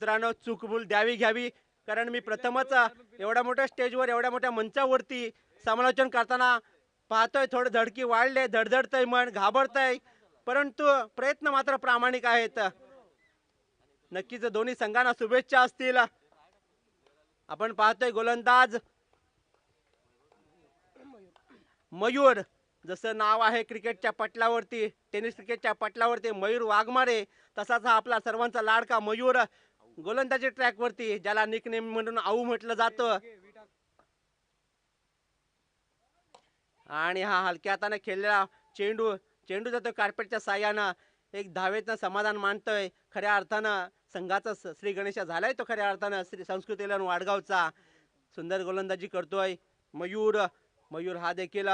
मित्रांनो चूकभूल द्यावी घ्यावी, कारण मी प्रथमच एवढ्या मोठ्या स्टेजवर एवढ्या मोठ्या मंचावरती समालोचन करताना पाहतोय थोडं धडकी वाढले, धडधडतंय मन, घाबरतंय, परंतु प्रयत्न मात्र प्रामाणिक आहेत. नक्कीच दोन्ही संघांना शुभेच्छा असतील. आपण पाहतोय गोलंदाज मयूर, जसं नाव आहे क्रिकेटच्या पटलावरती, टेनिस क्रिकेटच्या पटलावरती मयूर वाघमारे, तसाच हा आपला सर्वांचा लाडका मयूर गोलंदाजी ट्रॅकवरती, ज्याला निकनेम म्हणून आऊ म्हटलं जातं. आणि हा हलक्या हाताने खेळलेला चेंडू चेंडू जातो कार्पेटच्या साह्यानं, एक धावेतनं समाधान मानतोय. खऱ्या अर्थानं संघाचा श्री गणेश झालाय तो, खऱ्या अर्थानं श्री संस्कृत एलन वाडगावचा. सुंदर गोलंदाजी करतोय मयूर. मयूर हा देखील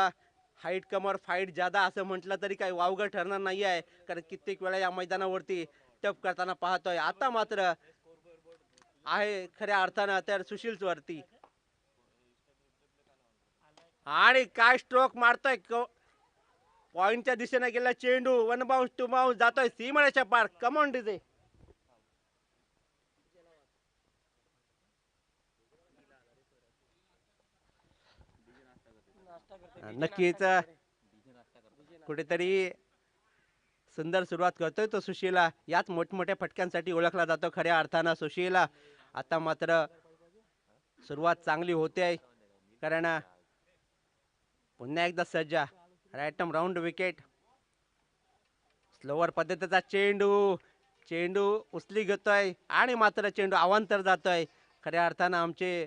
हाईट कमर फाईट ज्यादा असं म्हटलं तरी काही वावगं ठरणार नाही आहे, कारण कित्येक वेळा या मैदानावरती टप करताना पाहतोय. आता मात्र आहे खऱ्या अर्थानं तर सुशील वरती, आणि काय स्ट्रोक मारतोय. पॉइंटच्या दिशेने गेला चेंडू, वन बाउन्स टू बाउन्स जातोय सीमारेषा पार. Come on DJ. नक्कीच कुठेतरी सुंदर सुरुवात करतोय तो सुशीला. याच मोठमोठ्या फटक्यांसाठी ओळखला जातो खऱ्या अर्थानं सुशीला. आता मात्र सुरुवात चांगली होते, कारण पुन्हा एकदा सज्जा राईटम राऊंड विकेट. स्लोवर पद्धतीचा चेंडू, चेंडू उचली घेतोय आणि मात्र चेंडू अवांतर जातोय. खऱ्या अर्थानं आमचे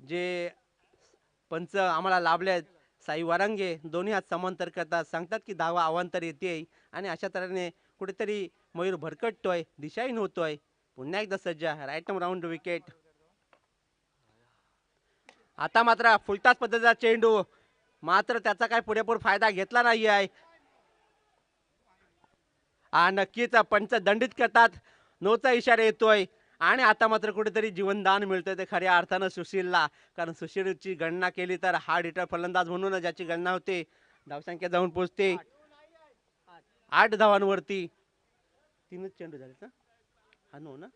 जे पंच आम्हाला लाभले साई वारंगे, दोन्ही हात समांतर करतात, सांगतात की धावा अवांतर येते, आणि अशा तऱ्हेने कुठेतरी मयूर भरकटतोय, दिशाहीन होतोय. पुन्हा एकदा सज्जा राईटम राऊंड विकेट. आता मात्र फुलताच पद्धतीचा चेंडू, मात्र त्याचा काय पुरेपूर फायदा घेतला नाही आहे. नक्कीच पंच दंडित करतात, नोचा इशारा येतोय, आणि आता मात्र कुठेतरी जीवनदान मिळतंय ते खऱ्या अर्थानं सुशीलला. कारण सुशीलची गणना केली तर हार्ड हिटर फलंदाज म्हणून ज्याची गणना होते, धावसंख्या जाऊन पोहोचते 8 धावांवरती. 3च चेंडू झाले ना, हा नो ना,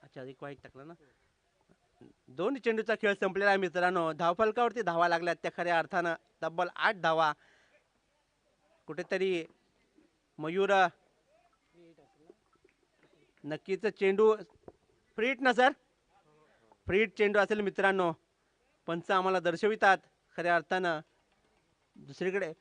अच्छा एक वाईट टाकला ना. 2 चेंडूचा खेळ संपलेला आहे मित्रांनो. धावफलकावरती धावा लागल्यात त्या खऱ्या अर्थानं तब्बल 8 धावा. कुठेतरी मयूर, नक्कीच चेंडू फ्रीट ना सर, फ्रीट चेंडू असेल मित्रांनो, पंच आम्हाला दर्शवितात खऱ्या अर्थानं. दुसरीकडे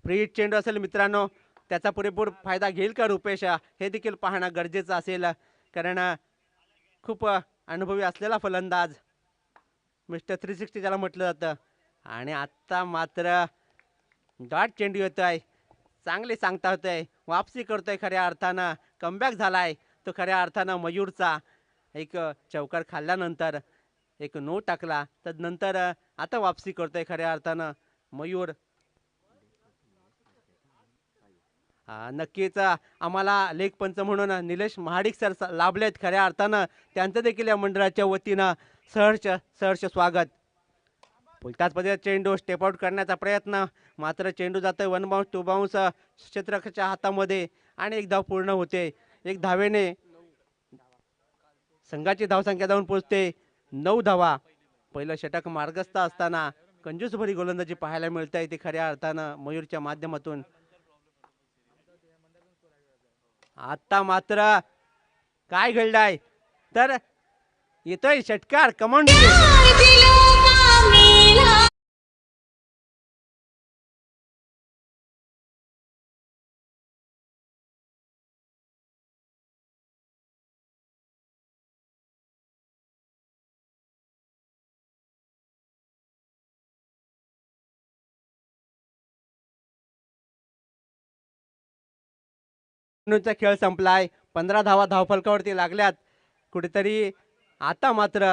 फ्रीट चेंडू असेल मित्रांनो, त्याचा पुरेपूर फायदा घेईल का रुपेश, हे देखील पाहणं गरजेचं असेल, कारण खूप अनुभवी असलेला फलंदाज, मिस्टर 360 ज्याला म्हटलं जातं. आणि आता मात्र डॉट चेंडू येतोय, चांगली सांगता होतंय, वापसी करतोय खऱ्या अर्थानं, कमबॅक झालाय तो खऱ्या अर्थानं मयूरचा. एक चौकार खाल्ल्यानंतर एक नो टाकला, तदनंतर आता वापसी करतोय खऱ्या अर्थानं मयूर. नक्कीच आम्हाला लेख पंच म्हणून निलेश महाडिक सर लाभलेत खऱ्या अर्थानं, त्यांचं देखील या मंडळाच्या वतीनं सहर्ष स्वागत. फुलताच पद्धतीचा चेंडू स्टेप आउट करण्याचा प्रयत्न, मात्र चेंडू जातोय 1 बाउन्स 2 बाउन्स क्षेत्ररक्षकाच्या हातामध्ये, आणि एक धाव पूर्ण होते. एक धावेने संघाची धावसंख्या जाऊन पोहोचते 9 धावा. पहिलं षटक मार्गस्थ असताना कंजूसभरी गोलंदाजी पाहायला मिळते ते खऱ्या अर्थानं मयूरच्या माध्यमातून. आता मात्र काय घडलंय, तर येतोय षटकार. कमांड खेळ संपलाय, 15 धावा धावफलकावरती लागल्यात. कुठेतरी आता मात्र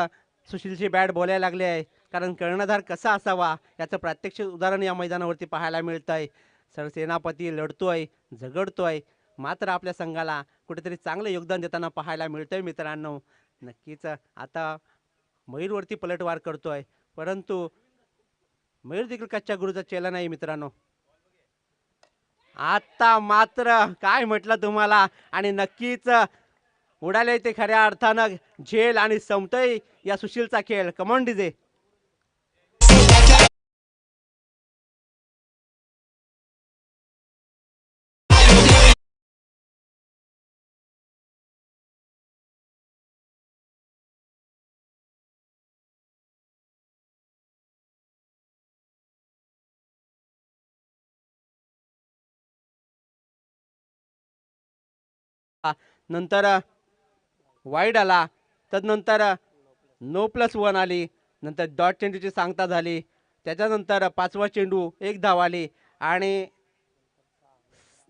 सुशीलची बॅट बोलायला लागली आहे, कारण कर्णधार कसा असावा याचं प्रात्यक्षिक उदाहरण या मैदानावरती पाहायला मिळत आहे. सरसेनापती लढतोय, झगडतोय, मात्र आपल्या संघाला कुठेतरी चांगलं योगदान देताना पाहायला मिळतंय मित्रांनो. नक्कीच आता मयूरवरती पलटवार करतोय, परंतु मयूर देखील कच्च्या गुरुचा चेला नाही मित्रांनो. आता मात्र काय म्हटलं तुम्हाला, आणि नक्कीच उडाले ते खऱ्या अर्थानं झेल आणि संपतय या सुशीलचा खेळ. Come on DJ. नंतर वाईड आला, तदनंतर नो प्लस वन आली, नंतर डॉट चेंडूची सांगता झाली, त्याच्यानंतर पाचवा चेंडू एक धाव आली, आणि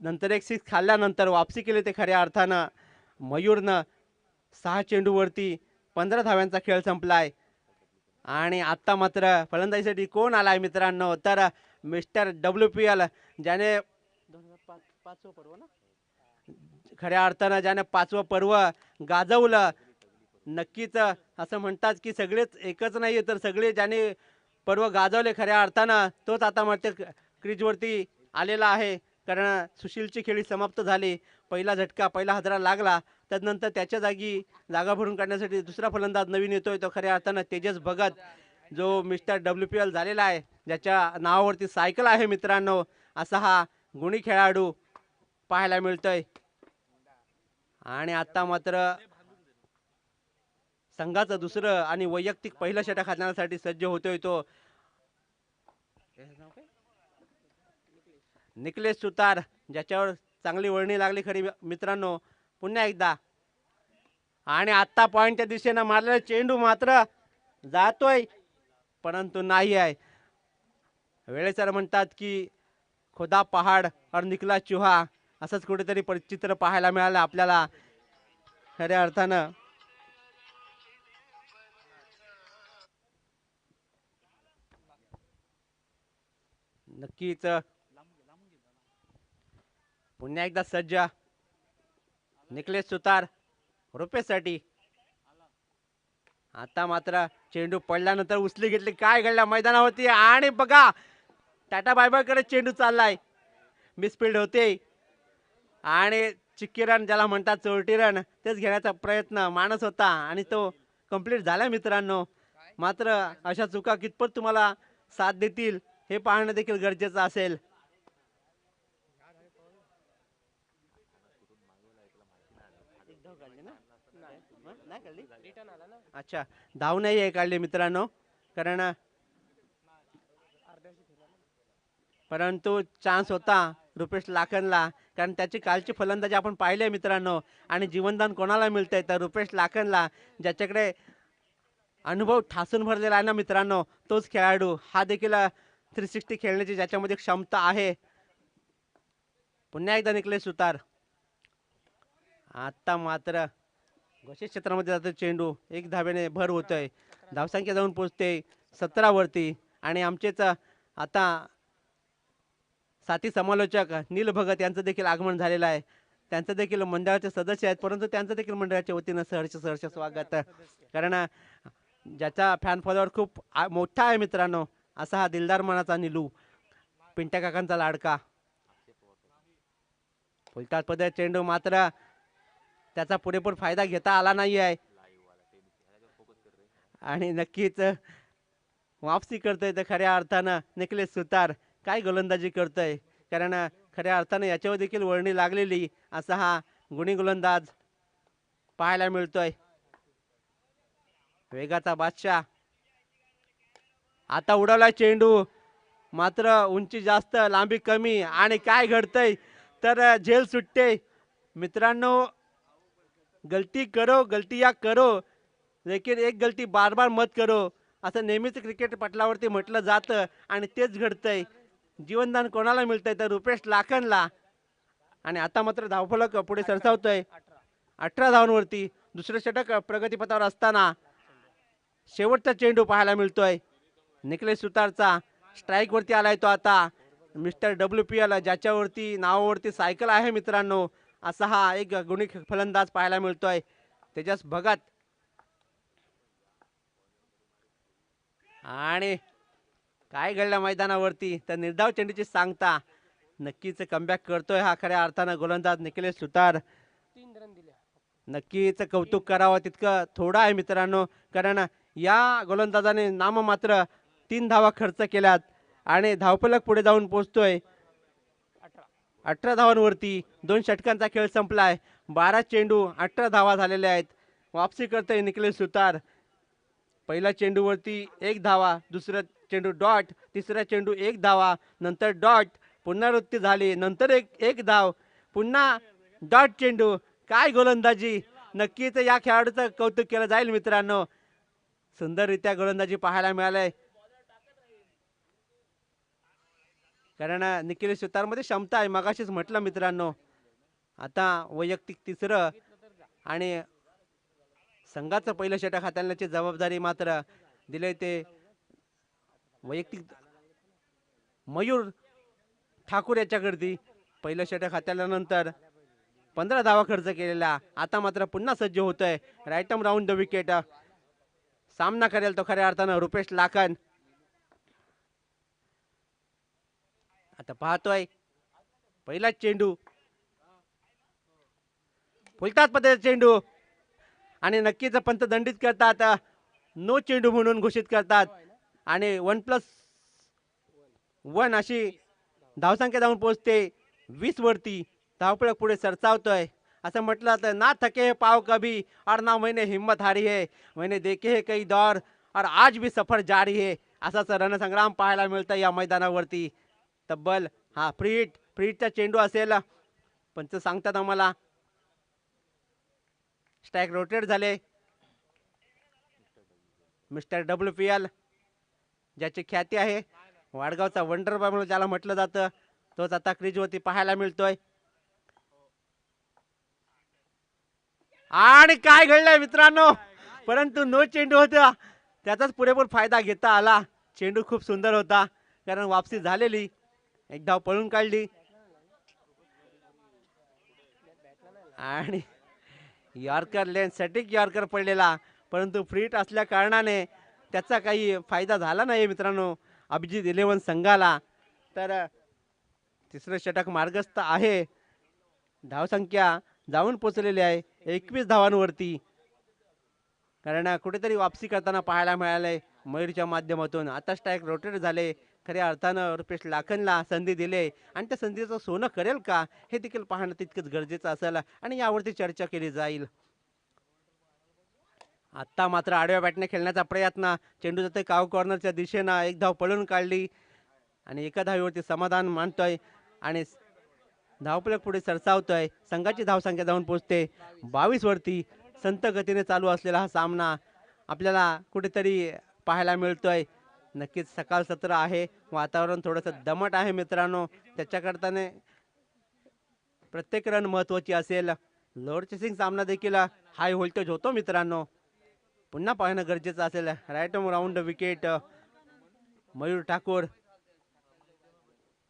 नंतर एक सिक्स खाल्ल्यानंतर वापसी केली ते खऱ्या अर्थानं मयूरनं. 6 चेंडूवरती 15 धाव्यांचा खेळ संपलाय. आणि आत्ता मात्र फलंदाजीसाठी कोण आलाय मित्रांनो, तर मिस्टर WPL, ज्याने 2005 पर्व ना, खऱ्या अर्थानं ज्याने 5वं पर्व गाजवलं. नक्कीच असं म्हणतात की सगळेच एकच नाही, तर सगळे ज्याने पर्व गाजवले खऱ्या अर्थानं तोच आता मात्र क्रीजवरती आलेला आहे. कारण सुशीलची खेळी समाप्त झाली. पहिला झटका, पहिला हादरा लागला. त्यानंतर त्याच्या जागी जागा भरून काढण्यासाठी दुसरा फलंदाज नवीन येतोय, तो खऱ्या अर्थानं तेजस भगत, जो मिस्टर WPL झालेला आहे, ज्याच्या नावावरती सायकल आहे मित्रांनो. असा हा गुणी खेळाडू पाहायला मिळतोय. आणि आता मात्र संघाचं दुसरं आणि वैयक्तिक पहिलं षटक हाणण्यासाठी सज्ज होतोय तो निकलेश सुतार, ज्याच्यावर चांगली वळणी लागली खरी मित्रांनो. पुन्हा एकदा, आणि आता पॉइंटच्या दिशेनं मारलेला चेंडू मात्र जातोय, परंतु नाही आहे. वेळेसर म्हणतात की खुदा पहाड और निकला चुहा, असंच कुठेतरी चित्र पाहायला मिळालं आपल्याला खऱ्या अर्थानं. नक्कीच पुन्हा एकदा सज्ज निकलेश सुतार रुपेसाठी. आता मात्र चेंडू पडल्यानंतर उचली घेतली, काय घडलं मैदानावरती, आणि बघा टाटा बायबाय कडे चेंडू चाललाय. मिसफिल्ड होते, आणि चिक्की रन ज्याला म्हणतात, चोरटी रन, तेच घेण्याचा प्रयत्न मानस होता, आणि तो कंप्लीट झाला मित्रांनो. मात्र अशा चुका कितपत तुम्हाला साथ देतील हे पाहणं देखील गरजेचं असेल. अच्छा, धाव नाही आहे काढली मित्रांनो, कारण परंतु चान्स होता रुपेश लाखनला, कारण त्याची कालची फलंदाजी आपण पाहिले मित्रांनो. आणि जीवनदान कोणाला मिळतंय, तर रुपेश लाखनला, ज्याच्याकडे अनुभव ठासून भरलेला आहे ना मित्रांनो. तोच खेळाडू हा देखील 360 खेळण्याची ज्याच्यामध्ये क्षमता आहे. पुन्हा एकदा निकलेश सुतार. आता मात्र घोषित क्षेत्रामध्ये जातो चेंडू, एक धाब्याने भर होतोय, धावसंख्या जाऊन पोहोचते 17 वरती. आणि आमचेच आता साथी समालोचक नील भगत यांचं देखील आगमन झालेलं आहे. त्यांचं देखील मंडळाचे सदस्य आहेत, परंतु त्यांचं देखील मंडळाच्या वतीनं सहर्ष स्वागत. कारण ज्याचा फॅन फॉलोअर खूप मोठा आहे मित्रांनो, असा हा दिलदार मनाचा निलू, पिंट्या काकांचा लाडका. फुलतात पदर चेंडू, मात्र त्याचा पुरेपूर फायदा घेता आला नाही आहे. आणि नक्कीच वापसी करतोय तर खऱ्या अर्थानं निकलेश सुतार. काय गोलंदाजी करतोय, कारण खऱ्या अर्थानं याच्यावर देखील वळणी लागलेली असा हा गुणी गोलंदाज पाहायला मिळतोय. वेगाचा बादशाह. आता उडवला चेंडू, मात्र उंची जास्त लांबी कमी, आणि काय घडतंय तर झेल सुटते मित्रांनो. गलती करो, गलतियां करो, लेकिन एक गलती बार बार मत करो, असं नेहमीच क्रिकेट पटलावरती म्हटलं जातं, आणि तेच घडतंय. जीवनदान कोणाला मिळतंय, तर रुपेश लाखनला. आणि आता मात्र धावफलक पुढे सरसावतोय 18 धावांवरती. दुसरं षटक प्रगतीपथावर असताना शेवटचा चेंडू पाहायला मिळतोय निकलेश सुतारचा. स्ट्राईक वरती आलाय तो आता मिस्टर WPL, ज्याच्यावरती नावावरती सायकल आहे मित्रांनो, असा हा एक गुणी फलंदाज पाहायला मिळतोय तेजस भगत. आणि काय घडलं मैदानावरती तर निर्धाव चेंडूची सांगता नक्कीच कमबॅक करतोय हा खऱ्या अर्थानं गोलंदाज निखिलेश सुतार. नक्कीच कौतुक करावं तितकं थोडं आहे मित्रांनो, कारण या गोलंदाजाने नाममात्र 3 धावा खर्च केल्यात आणि धावफलक पुढे जाऊन पोहोचतोय 18 धावांवरती. 2 षटकांचा खेळ संपलाय. 12 चेंडू 18 धावा झालेल्या आहेत. वापसी करतोय निखिलेश सुतार. पहिल्या चेंडूवरती 1 धावा, दुसरा चेंडू डॉट, तिसरा चेंडू 1 धावा, नंतर डॉट, पुनरावृत्ती झाली, नंतर एक धाव, पुन्हा डॉट चेंडू. काय गोलंदाजी. नक्कीच या खेळाडूचं कौतुक केलं जाईल मित्रांनो. सुंदररित्या गोलंदाजी पाहायला मिळालंय, कारण निखिलेश सुतारमध्ये क्षमता आहे. मगाशीच म्हटलं मित्रांनो. आता वैयक्तिक तिसरं आणि संघाचं पहिलं षटक हाताळण्याची जबाबदारी मात्र दिले ते वैयक्तिक मयूर ठाकूर याच्याकडे. पहिलं षटक हाताळल्यानंतर 15 धावा खर्च केलेला. आता मात्र पुन्हा सज्ज होतोय. राईटम राऊंड द विकेट. सामना करेल तो खऱ्या अर्थानं रुपेश लाखन. आता पाहतोय पहिला चेंडू, फुलतात पद्धतीचा चेंडू आणि नक्कीच पंत दंडित करतात. नो चेंडू म्हणून घोषित करतात आणि 1+1 अशी धावसंख्या जाऊन पोहोचते 20 वरती. धावफलक पुढे सरसावतोय. असं म्हटलं तर ना थके पाव कभी और ना मैंने हिम्मत हारी है, मैंने देखे है कई दौर और आज भी सफर जारी है. असाच रणसंग्राम पाहायला मिळतं या मैदानावरती. तब्बल हा फ्रीटचा चेंडू असेल. पंच सांगतात आम्हाला स्ट्राईक रोटेट झाले. मिस्टर WPL ज्याची ख्याती आहे, वाडगावचा वंडर बॉय म्हणून ज्याला म्हटलं जातं, तोच आता क्रीजवरती पाहायला मिळतोय. आणि काय घडलंय मित्रांनो, परंतु नो चेंडू होता, त्याचाच पुरेपूर फायदा घेता आला. चेंडू खूप सुंदर होता, कारण वापसी झालेली. एक धाव पळून काढली आणि यॉर्कर लेन सटीक यॉर्कर पडलेला, परंतु फ्रीट असल्या कारणाने त्याचा काही फायदा झाला नाही मित्रांनो अभिजित 11 संघाला. तर तिसरं षटक मार्गस्थ आहे. धावसंख्या जाऊन पोचलेली आहे 21 धावांवरती, कारण कुठेतरी वापसी करताना पाहायला मिळालंय मयूरच्या माध्यमातून. आता स्ट्राईक रोटेट झाले. खऱ्या अर्थानं रुपेश लाखनला संधी दिले आणि त्या संधीचं सोनं करेल का हे देखील पाहणं तितकंच गरजेचं असेल आणि यावरती चर्चा केली जाईल. आता मात्र आडव्या बॅटने खेळण्याचा प्रयत्न. चेंडू जाते काव कॉर्नरच्या दिशेनं. एक धाव पळून काढली आणि एका धावीवरती समाधान मानतोय आणि धावफलक पुढे सरसावतोय. संघाची धावसंख्या जाऊन पोहोचते 22 वरती. संत गतीने चालू असलेला हा सामना आपल्याला कुठेतरी पाहायला मिळतोय. नक्कीच सकाळ सत्र आहे, वातावरण थोडंसं दमट आहे मित्रांनो, त्याच्याकरताने प्रत्येक रन महत्वाची असेल. लोअर चेसिंग सामना देखील हाय व्होल्टेज होतो मित्रांनो, पुन्हा पाहणं गरजेचं असेल. Right round wicket Mayur Thakur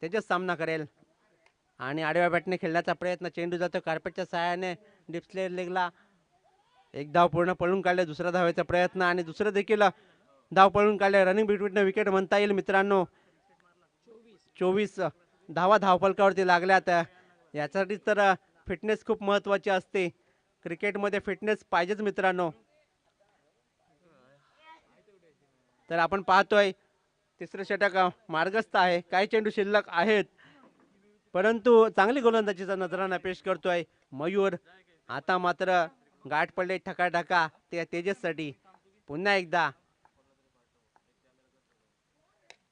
त्याच्याच सामना करेल आणि आडव्या बॅटने खेळण्याचा प्रयत्न. चेंडू जातो कार्पेटच्या सहाय्याने डिस्प्ले लेगला. एक धाव पूर्ण पळून काढले. दुसरा धावायचा प्रयत्न आणि दुसरं देखील धाव पळून काढले. रनिंग बिटवीन विकेट म्हणता येईल मित्रांनो. 24 धावा धावफलकावरती लागल्यात. यासाठी तर फिटनेस खूप महत्वाची असते. क्रिकेटमध्ये फिटनेस पाहिजेच मित्रांनो. तर आपण पाहतोय तिसरं षटक मार्गस्थ आहे. काही चेंडू शिल्लक आहेत, परंतु चांगली गोलंदाजीचा नजराणा पेश करतोय मयूर. आता मात्र गाठ पडले ठकाठका त्या तेजससाठी. पुन्हा एकदा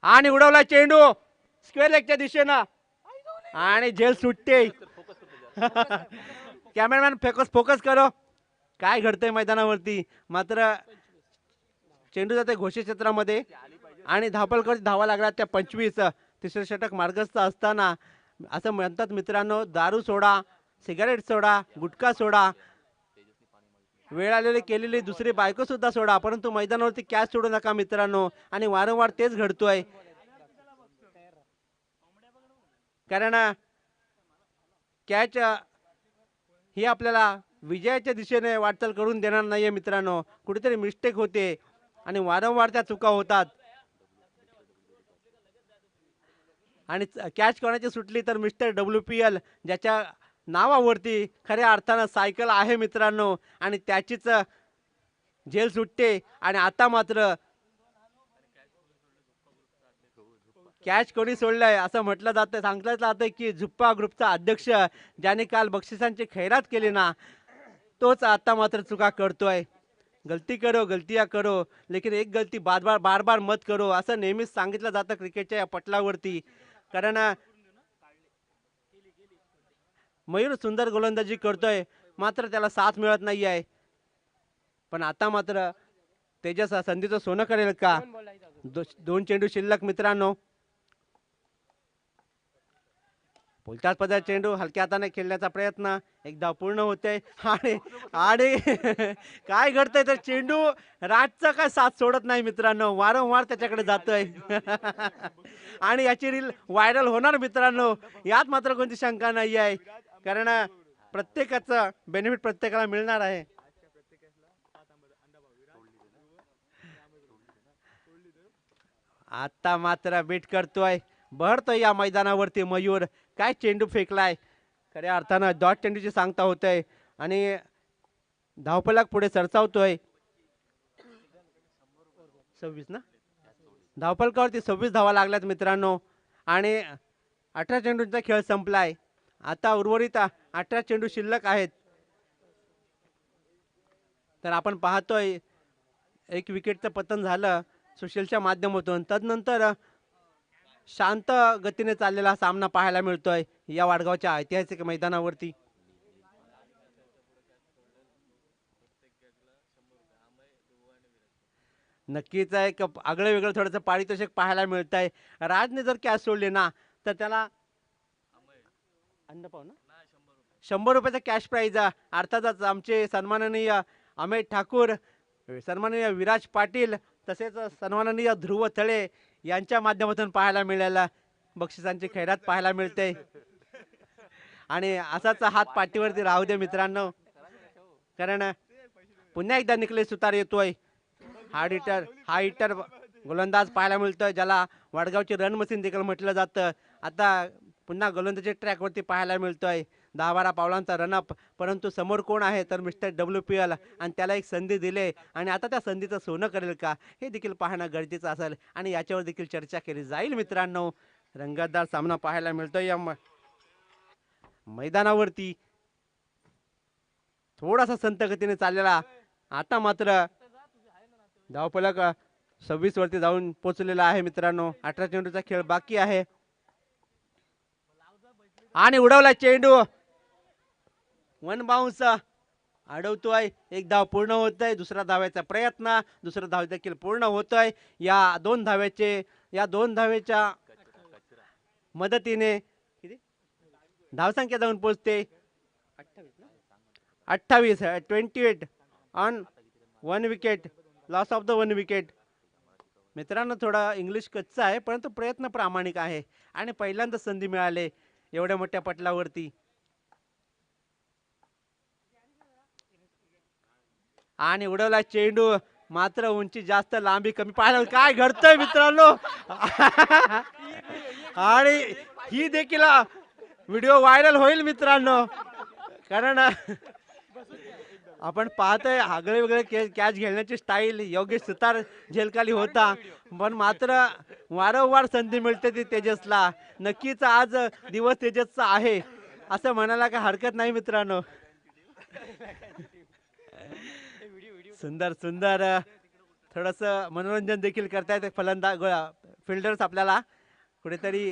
आणि उडवला चेंडू स्क्वेअर लेगच्या दिशेनं आणि झेल सुटते. कॅमेरामॅन फोकस करो, काय घडतंय मैदानावरती. मात्र चेंडू जाते घोषित क्षेत्रामध्ये आणि धावफलकावरती धावा लागला त्या 25. तिसरं षटक मार्गस्थ असताना असं म्हणतात मित्रांनो, दारू सोडा, सिगारेट सोडा, गुटखा सोडा, वेळ आलेली केलेली दुसरी बायको सुद्धा सोडा, परंतु मैदानावरती कॅच सोडू नका मित्रांनो. आणि वारंवार तेच घडतोय, कारण कॅच ही आपल्याला विजयाच्या दिशेने वाटचाल करून देणार नाहीये मित्रांनो. कुठेतरी मिस्टेक होते आणि वारंवार त्या चुका होतात. आणि कॅच कोणाची सुटली तर मिस्टर WPL, ज्याच्या नावावरती खऱ्या अर्थानं सायकल आहे मित्रांनो, आणि त्याचीच झेल सुटते. आणि आता मात्र कॅच कोणी सोडलाय असं म्हटलं जातं, सांगितलं जातं की झुप्पा ग्रुपचा अध्यक्ष, ज्याने काल बक्षिसांची खैरात केली ना, तोच आता मात्र चुका करतोय. गलती करो गलतियां करो, लेकिन एक गलती बार बार बार बार मत करो, असं नेहमीच सांगितलं जातं क्रिकेटच्या या पटलावरती. कारण मयूर सुंदर गोलंदाजी करतोय, मात्र त्याला साथ मिळत नाही आहे. पण आता मात्र तेजस संधीचं सोनं करेल का? दोन चेंडू शिल्लक मित्रांनो. बोलताच पदार्थ चेंडू हलक्या हाताने खेळण्याचा प्रयत्न, एक धाव पूर्ण होते. आणि आणि काय घडतंय तर चेंडू राजचा काय साथ सोडत नाही मित्रांनो, वारंवार त्याच्याकडे जातोय. आणि याची रील व्हायरल होणार मित्रांनो, यात मात्र कोणती शंका नाही आहे. कारण प्रत्येकाचा बेनिफिट प्रत्येकाला मिळणार आहे. आता मात्र बीट करतोय, बहरतोय या मैदानावरती मयूर. काय चेंडू फेकलाय, खऱ्या अर्थानं डॉट चेंडूची सांगता होतंय. आणि धावफलक पुढे सरसावतोय. 26 ना, धावफलकावरती 26 धावा लागल्यात मित्रांनो. आणि 18 चेंडूंचा खेळ संपलाय. आता उर्वरित 18 चेंडू शिल्लक आहेत. तर आपण पाहतोय एक विकेटचं पतन झालं सुशीलच्या माध्यमातून. तदनंतर शांत गतीने चाललेला सामना पाहायला मिळतोय या वाडगावच्या ऐतिहासिक मैदानावरती. नक्कीच एक आगळं वेगळं थोडंसं पारितोषिक पाहायला मिळत आहे. राजने जर कॅच सोडली ना, तर त्याला अन्न पाहू ना 100 रुपयाचा कॅश प्राईज. अर्थातच आमचे सन्माननीय अमित ठाकूर, सन्माननीय विराज पाटील, तसेच सन्माननीय ध्रुव थळे यांच्या माध्यमातून पाहायला मिळाला बक्षिसांची खैरात पाहायला मिळते. आणि असाच हात पाठीवरती राहू दे मित्रांनो, कारण पुन्हा एकदा निखिलेश सुतार येतोय. हा हिटर गोलंदाज पाहायला मिळतोय, ज्याला वडगावची रन मशीन देखील म्हटलं जातं. आता पुन्हा गोलंदाजी ट्रॅकवरती पाहायला मिळतोय. 10-12 पावलांचा रनअप, परंतु समोर कोण आहे तर मिस्टर WPL, आणि त्याला एक संधी दिले. आणि आता त्या संधीचं सोनं करेल का, हे देखील पाहणं गरजेचं असेल, आणि याच्यावर देखील चर्चा केली जाईल मित्रांनो. रंगतदार सामना पाहायला मिळतोय या मैदानावरती. थोडासा संत गतीने चाललेला, आता मात्र धावफलक 26 वरती जाऊन पोहोचलेला आहे मित्रांनो. 18 चेंडूचा खेळ बाकी आहे. आणि उडवला चेंडू, वन बाउन्स अडवतोय. एक धाव पूर्ण होतोय. दुसरा धावायचा प्रयत्न, दुसरा धाव देखील पूर्ण होतोय. या दोन धावेच्या मदतीने किती धावसंख्या जाऊन पोहोचते 28. 28 on 1 wicket, loss of the 1 wicket. मित्रांनो थोडा इंग्लिश कच्चा आहे, परंतु प्रयत्न प्रामाणिक आहे. आणि पहिल्यांदा संधी मिळाले एवढ्या मोठ्या पटलावरती. आणि उडवला चेंडू, मात्र उंची जास्त लांबी कमी. पाहायला काय घडतंय मित्रांनो. आणि ही देखील व्हिडिओ व्हायरल होईल मित्रांनो, कारण आपण पाहतोय आगळे वेगळे कॅच घेण्याची स्टाईल योगेश सुतार झेलखाली होता, पण मात्र वारंवार संधी मिळते ती तेजसला. नक्कीच आज दिवस तेजसचा आहे असं म्हणायला काय हरकत नाही मित्रांनो. सुंदर सुंदर थोडस मनोरंजन देखील करतायत फलंदाज फिल्डर्स. आपल्याला कुठेतरी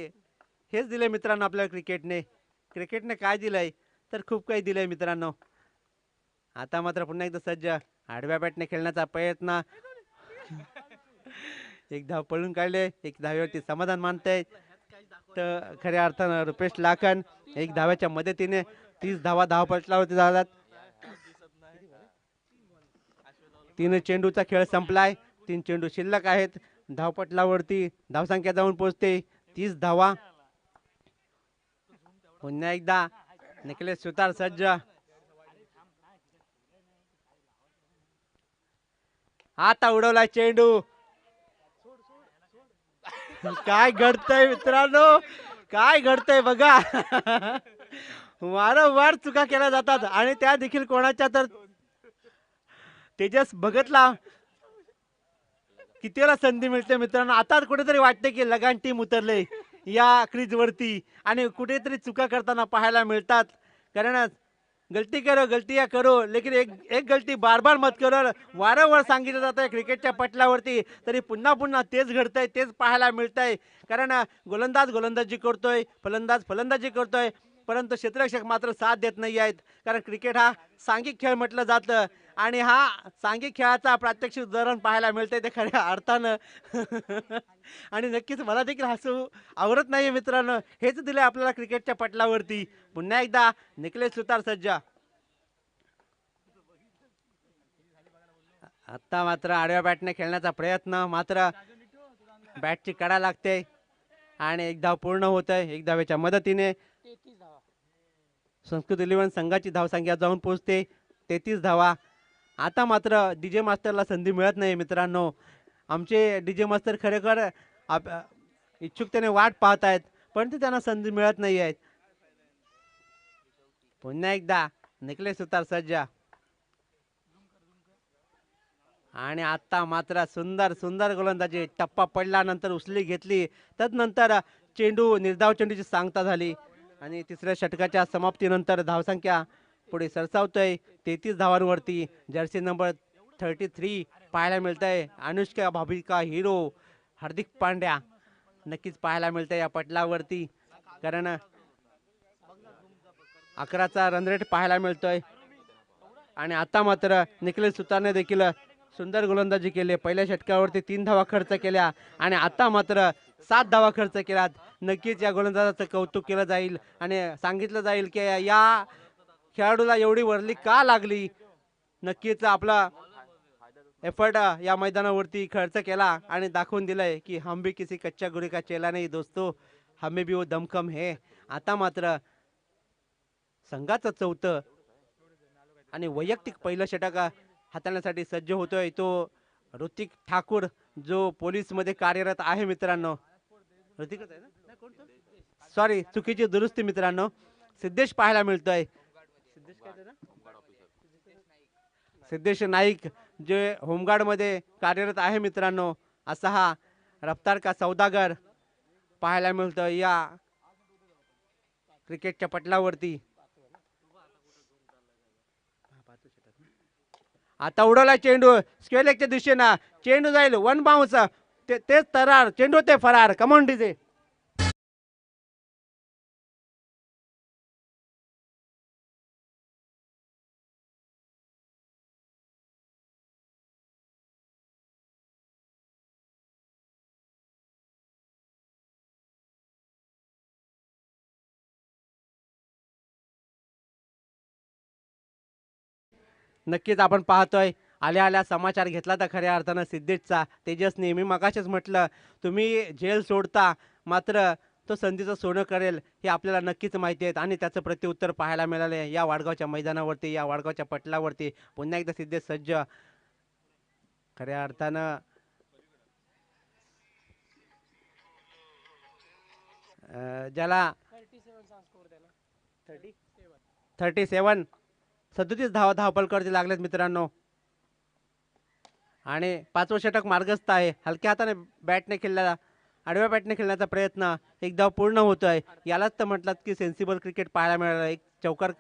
हेच दिले मित्रांनो आपल्याला क्रिकेटने काय दिलंय तर खूप काही दिलंय मित्रांनो. आता मात्र पुन्हा एकदा सज्ज आडव्या बॅटने खेळण्याचा प्रयत्न. एक धाव पळून काढले, एक धावेवरती समाधान मानताय तर खऱ्या अर्थानं रुपेश लाखन एक धाव्याच्या मदतीने 30 धावा धावपटलावरती झाल्यात. 3 चेंडूचा खेळ संपलाय. 3 चेंडू शिल्लक आहेत. धावपटलावरती धावसंख्या जाऊन पोहोचते 30 धावा. पुन्हा एकदा निखिलेश सुतार सज्ज. आता उडवला चेंडू, काय घडतंय मित्रांनो, काय घडतंय बघा. वारंवार चुका केल्या जातात आणि त्या देखील कोणाच्या तर तेजस भगतला किती वेळा संधी मिळते मित्रांनो. आता कुठेतरी वाटते की लगान टीम उतरले या क्रीज वरती आणि कुठेतरी चुका करताना पाहायला मिळतात. कारण गलती करो गलतियां करो लेकिन एक एक गलती बार बार मत करो. वारंवार सांगितलं जात आहे क्रिकेटच्या पटलावरती, तरी पुन्हा पुन्हा तेच घडतंय, तेच पाहायला मिळतंय. कारण गोलंदाज गोलंदाजी करतोय, फलंदाज फलंदाजी करतोय, परंतु क्षेत्ररक्षक मात्र साथ देत नाही आहेत. कारण क्रिकेट हा सांघिक खेळ म्हटलं जातं आणि हा सांघिक खेळाचा प्रात्यक्षिक उदाहरण पाहायला मिळतंय ते खऱ्या अर्थानं. आणि नक्कीच मला देखील हसू आवरत नाही मित्रांनो. हेच दिले आपल्याला क्रिकेटच्या पटलावरती. पुन्हा एकदा निखिलेश सुतार सज्ज. आता मात्र आडव्या बॅटने खेळण्याचा प्रयत्न, मात्र बॅटची कडा लागते आणि एक धाव पूर्ण होत आहे. एक धावेच्या मदतीने संस्कृत 11 संघाची धावसंख्या जाऊन पोहोचते 33 धावा. आता मात्र डीजे मास्टरला संधी मिळत नाही मित्रांनो. आमचे डीजे मास्टर खरेखर इच्छुकतेने वाट पाहत आहेत, परंतु त्यांना संधी मिळत नाही आहेत. पुन्हा एकदा निखिलेश सुतार सज्ज आणि आता मात्र सुंदर सुंदर गोलंदाजी. टप्पा पडल्यानंतर उचली घेतली, तदनंतर चेंडू निर्धाव चेंडूची सांगता झाली आणि तिसऱ्या षटकाच्या समाप्तीनंतर धावसंख्या पुढे सरसावतोय 33 धावांवरती. जर्सी नंबर 33 पाहायला मिळतंय. अनुष्का भाभिका हिरो हार्दिक पांड्या नक्कीच पाहायला मिळतंय या पटलावरती. कारण 11चा रन रेट पाहायला मिळतोय आणि आता मात्र निखिलेश सुतारने देखील सुंदर गोलंदाजी केली. पहिल्या षटकावरती 3 धावा खर्च केल्या आणि आता मात्र 7 धावा खर्च केल्यात. नक्कीच या गोलंदाजाचं कौतुक केलं जाईल आणि सांगितलं जाईल की या खेळाडूला एवढी वर्ली का लागली. नक्कीच आपला एफर्ट या मैदानावरती खर्च केला आणि दाखवून दिलंय की हम भी किसी कच्चा गुरी का चेला नहीं दोस्तों, हमें भी वो दमखम है. आता मात्र संघाचं चौथं आणि वैयक्तिक पहिलं षटक हाताळण्यासाठी सज्ज होतोय तो ऋतिक ठाकूर, जो पोलीस मध्ये कार्यरत आहे मित्रांनो. ऋतिकच आहे ना, सॉरी चुकीची दुरुस्ती मित्रांनो. सिद्धेश पाहायला मिळतोय. सिद्धेश नाईक जे होमगार्ड मध्ये कार्यरत आहे मित्रांनो. असा हा रफ्तार का सौदागर पाहायला मिळतोय या क्रिकेटच्या पटलावरती. आता उडवला चेंडू स्क्वेअर लेगच्या दिशेनं. चेंडू जाईल वन बाउन्स. तेच तरार चेंडू ते फरार. Come on DJ. नक्कीच आपण पाहतोय आल्या आल्या समाचार घेतला तर खऱ्या अर्थानं सिद्धेशचा. तेजसने मी मगाशीच म्हटलं तुम्ही जेल सोडता, मात्र तो संधीचं सोनं करेल हे आपल्याला नक्कीच माहिती आहे आणि त्याचं प्रत्युत्तर पाहायला मिळाले या वाडगावच्या मैदानावरती, या वाडगावच्या पटलावरती. पुन्हा एकदा सिद्धेश सज्ज खऱ्या अर्थानं ज्याला 37 37 धावपलकरती लागलेत मित्रांनो आणि 5वं षटक मार्गस्थ आहे. हलक्या हाताने बॅटने खेळला, आडव्या बॅटने खेळण्याचा प्रयत्न एक धाव पूर्ण होतोय. यालाच तर म्हटलात की सेन्सिबल क्रिकेट पाहायला मिळालं. एक चौकार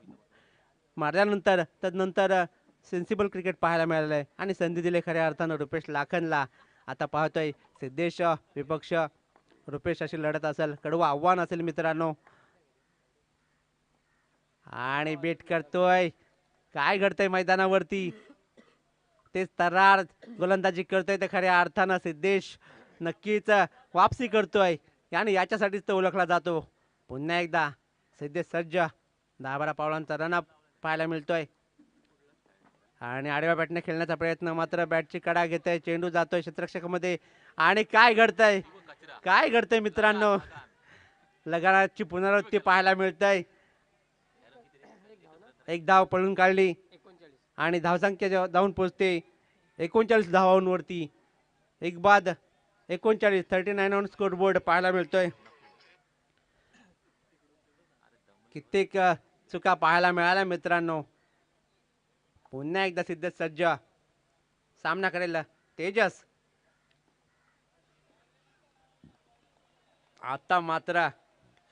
मारल्यानंतर तदनंतर सेन्सिबल क्रिकेट पाहायला मिळालंय आणि संधी दिली खऱ्या अर्थानं रुपेश लाखनला. आता पाहतोय सिद्धेश विपक्ष रुपेश अशी लढत असेल, कडवं आव्हान असेल मित्रांनो आणि बेट करतोय. काय घडतंय मैदानावरती तेच तरार गोलंदाजी करतोय ते खऱ्या अर्थानं सिद्धेश नक्कीच वापसी करतोय आणि याच्यासाठीच तो ओळखला जातो. पुन्हा एकदा सिद्धेश सज्ज 10-12 पावलांचा रनअप पाहायला मिळतोय आणि आडव्या बॅटने खेळण्याचा प्रयत्न, मात्र बॅटची कडा घेतोय. चेंडू जातोय क्षेत्ररक्षकामध्ये आणि काय घडतंय, काय घडतंय मित्रांनो. लगानाची पुनरावृत्ती पाहायला मिळतंय. एक धाव पळून काढली आणि धावसंख्या जाऊन पोहोचते 39 धावांवरती. एक बाद 39 ऑन स्कोरबोर्ड पाहायला मिळतोय. कित्येक चुका पाहायला मिळाल्या मित्रांनो. पुन्हा एकदा सिद्ध सज्ज सामना करेल तेजस. आता मात्र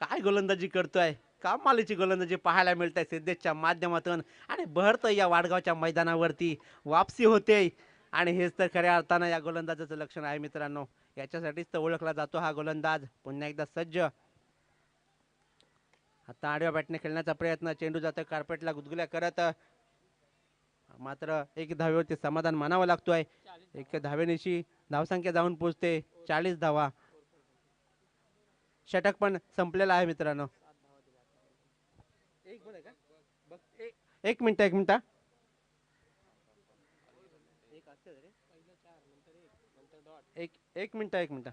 काय गोलंदाजी करतोय, कमालीची गोलंदाजी पाहायला मिळते सिद्धेशच्या माध्यमातून. आणि बहरतं या वाडगावच्या मैदानावरती वापसी होते. आणि हेच तर खऱ्या अर्थानं या गोलंदाजाचं लक्षण आहे मित्रांनो. याच्यासाठीच तर ओळखला जातो हा गोलंदाज. पुन्हा एकदा सज्ज. आता आडव्या बॅटने खेळण्याचा प्रयत्न. चेंडू जातो कार्पेटला गुदगुल्या करत. मात्र एक धावेवरती समाधान मानावं लागतोय. एक धावेनिशी धावसंख्या जाऊन पोहोचते 40 धावा. षटक पण संपलेला आहे मित्रांनो. एक मिनिट एक मिनिट. एक मिनिट.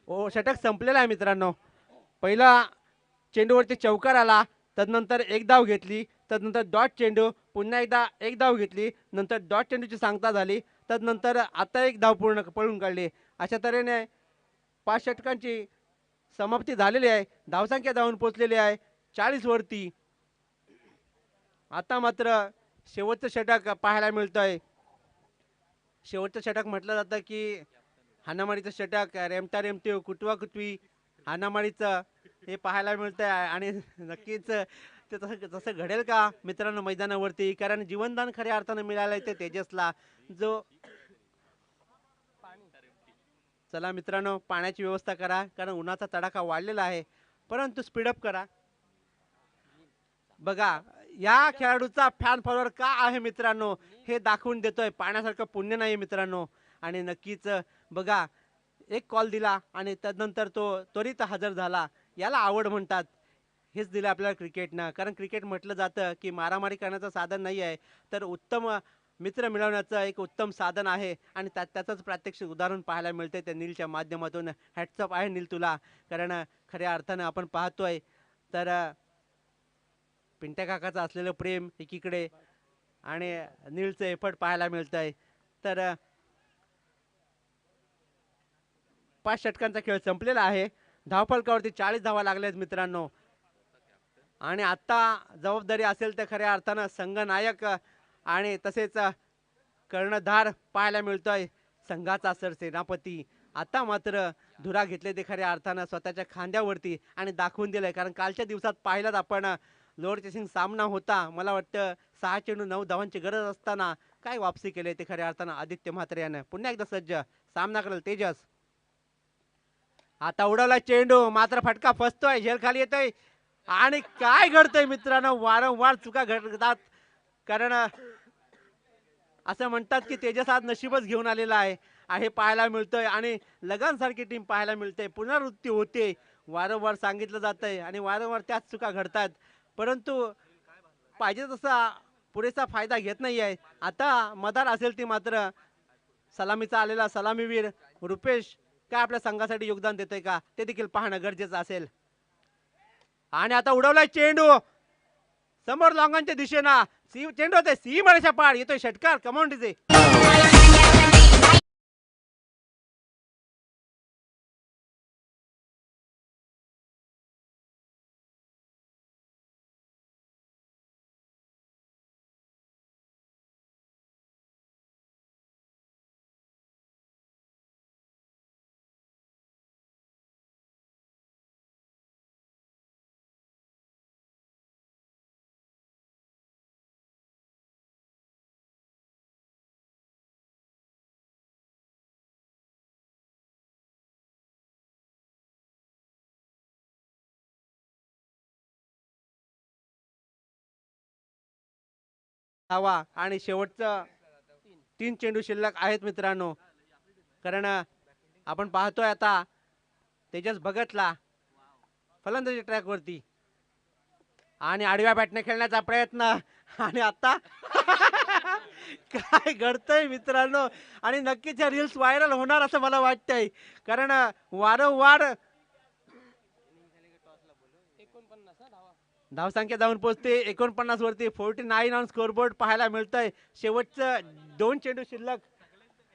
ओ षटक संपलेला आहे मित्रांनो. पहिला चेंडूवरती चौकार आला, तदनंतर एक धाव घेतली, तदनंतर डॉट चेंडू, पुन्हा एकदा एक धाव घेतली, नंतर डॉट चेंडूची सांगता झाली, तदनंतर आता एक धाव पूर्ण पळून काढली. अशा तऱ्हेने 5 षटकांची समाप्ती झालेली आहे. धावसंख्या जाऊन पोहोचलेली आहे 40 वरती. आता मात्र शेवटचं षटक पाहायला मिळतंय. शेवटचं षटक म्हटलं जातं की हाणामारीचं षटक, रेमता रेमते कुटवा कुटवी हाणामारीचं हे पाहायला मिळतंय. आणि नक्कीच ते तसं घडेल का मित्रांनो मैदानावरती, कारण जीवनदान खऱ्या अर्थानं मिळालंय ते तेजसला. जो चला मित्रांनो पाण्याची व्यवस्था करा, कारण उन्हाचा तडाखा वाढलेला आहे, परंतु स्पीडअप करा. बघा या खेळाडूचा फॅन फॉलोअर का आहे मित्रांनो हे दाखवून देतोय. पाण्यासारखं पुण्य नाही मित्रांनो. आणि नक्कीच बघा एक कॉल दिला आणि त्यानंतर तो त्वरित हजर झाला, याला आवड म्हणतात. हेच दिलं आपल्याला क्रिकेटनं, कारण क्रिकेट म्हटलं जातं की मारामारी करण्याचं साधन नाही आहे, तर उत्तम मित्र मिळवण्याचं एक उत्तम साधन आहे. आणि त्याचंच प्रात्यक्षिक उदाहरण पाहायला मिळते त्या नीलच्या माध्यमातून. हॅट्सअप आहे नील तुला, कारण खऱ्या अर्थानं आपण पाहतोय तर पिंट्या काकाचं असलेलं प्रेम एकीकडे आणि नीलचं एफर्ट पाहायला मिळतंय. तर 5 षटकांचा खेळ संपलेला आहे. धावफलकावरती 40 धावा लागल्यात मित्रांनो. आणि आता जबाबदारी असेल तर खऱ्या अर्थानं संघनायक आणि तसेच कर्णधार पाहायला मिळतोय संघाचा सरसेनापती. आता मात्र धुरा घेतले ते खऱ्या अर्थानं स्वतःच्या खांद्यावरती आणि दाखवून दिलंय, कारण कालच्या दिवसात पाहिलात आपण लोअर चेसिंग सामना होता. मला वाटतं 6 चेंडू 9 धावांची गरज असताना काय वापसी केली ते खऱ्या अर्थानं आदित्य म्हात्रे यानं. पुन्हा एकदा सज्ज सामना करेल तेजस. आता उडवला चेंडू, मात्र फटका फसतोय, झेल खाली येतोय. आणि काय घडतंय मित्रांनो, वारंवार चुका घडतात, कारण असं म्हणतात की तेजस आज नशीबच घेऊन आलेला आहे हे पाहायला मिळतंय. आणि लगानसारखी टीम पाहायला मिळते, पुनरावृत्ती होते, वारंवार सांगितलं जातंय आणि वारंवार त्याच चुका घडतात, परंतु पाहिजे तसा पुरेसा फायदा घेत नाही आहे. आता मदार असेल ती मात्र सलामीचा आलेला सलामीवीर रुपेश काय आपल्या संघासाठी योगदान देतोय का ते देखील पाहणं गरजेचं असेल. आणि आता उडवलाय चेंडू समोर लॉंगांच्या दिशेनं, चेंडू होते सीमारेषा पार, येतोय षटकार कमांडीचे. हवा आणि शेवटचं 3 चेंडू शिल्लक आहेत मित्रांनो, कारण आपण पाहतोय आता तेजस भगतला फलंदाजी ट्रॅक वरती आणि आडव्या बॅटने खेळण्याचा प्रयत्न. आणि आता काय घडतंय मित्रांनो, आणि नक्कीच या रील्स व्हायरल होणार असं मला वाटतंय, कारण वारंवार धावसंख्या जाऊन पोहोचते 49 वरती. 49 ऑन स्कोरबोर्ड पाहायला मिळतंय. शेवटचं 2 चेंडू शिल्लक.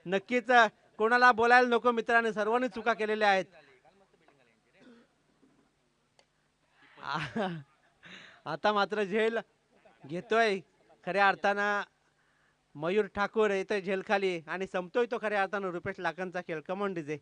नक्कीच कोणाला बोलायला नको मित्रांनो, सर्वांनी चुका केलेल्या आहेत. आता मात्र झेल घेतोय खऱ्या अर्थानं मयूर ठाकूर येतोय झेल खाली आणि संपतोय तो खऱ्या अर्थानं रुपेश लाखांचा खेळ. Come on DJ.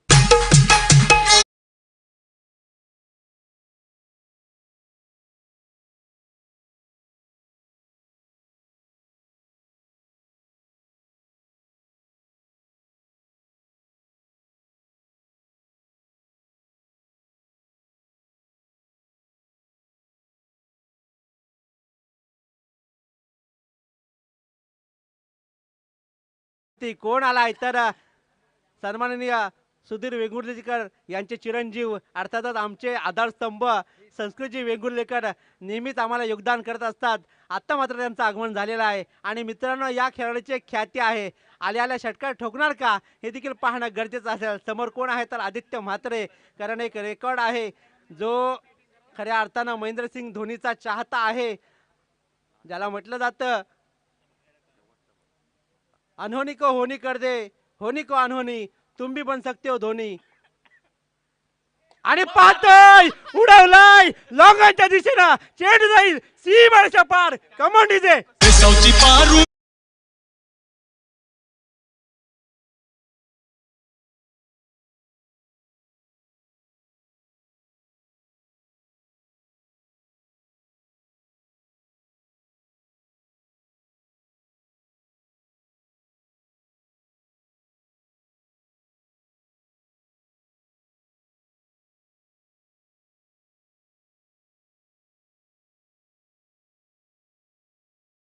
ती कोण आलाय तर सन्माननीय सुधीर वेंगुर्लेकर यांचे चिरंजीव अर्थातच आमचे आधारस्तंभ संस्कृतजी वेंगुर्लेकर नेहमीच आम्हाला योगदान करत असतात. आत्ता मात्र त्यांचं आगमन झालेलं आहे आणि मित्रांनो या खेळाडूची ख्याती आहे. आल्या षटकार ठोकणार का हे देखील पाहणं गरजेचं असेल. समोर कोण आहे तर आदित्य म्हात्रे, कारण एक रेकॉर्ड आहे जो खऱ्या अर्थानं महेंद्रसिंग धोनीचा चाहता आहे, ज्याला म्हटलं जातं अनहोनी को होनी कर दे, होनी को अनहोनी, तुम भी बन सकते हो धोनी. आणि पाहतोय उडवलाय लॉंगाच्या दिशेनं, चेंडू जाईल सीमारेषा पार. Come on DJ.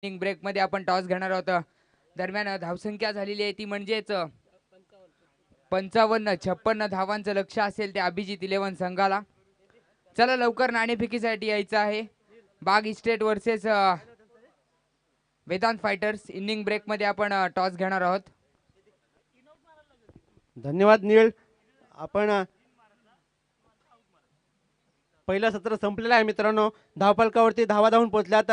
ब्रेक मध्ये आपण टॉस घेणार आहोत. दरम्यान धावसंख्या झालेली आहे ती म्हणजेच 55-56 धावांचं लक्ष असेल ते अभिजित 11 संघाला. चला लवकर नाणेफेकीसाठी यायचं आहे. Bagh Estate versus Vedant Fighters. Inning break मध्ये आपण टॉस घेणार आहोत. धन्यवाद नील. आपण पहिलं सत्र संपलेलं आहे मित्रांनो. धावफलकावरती धावा धावून पोहोचल्यात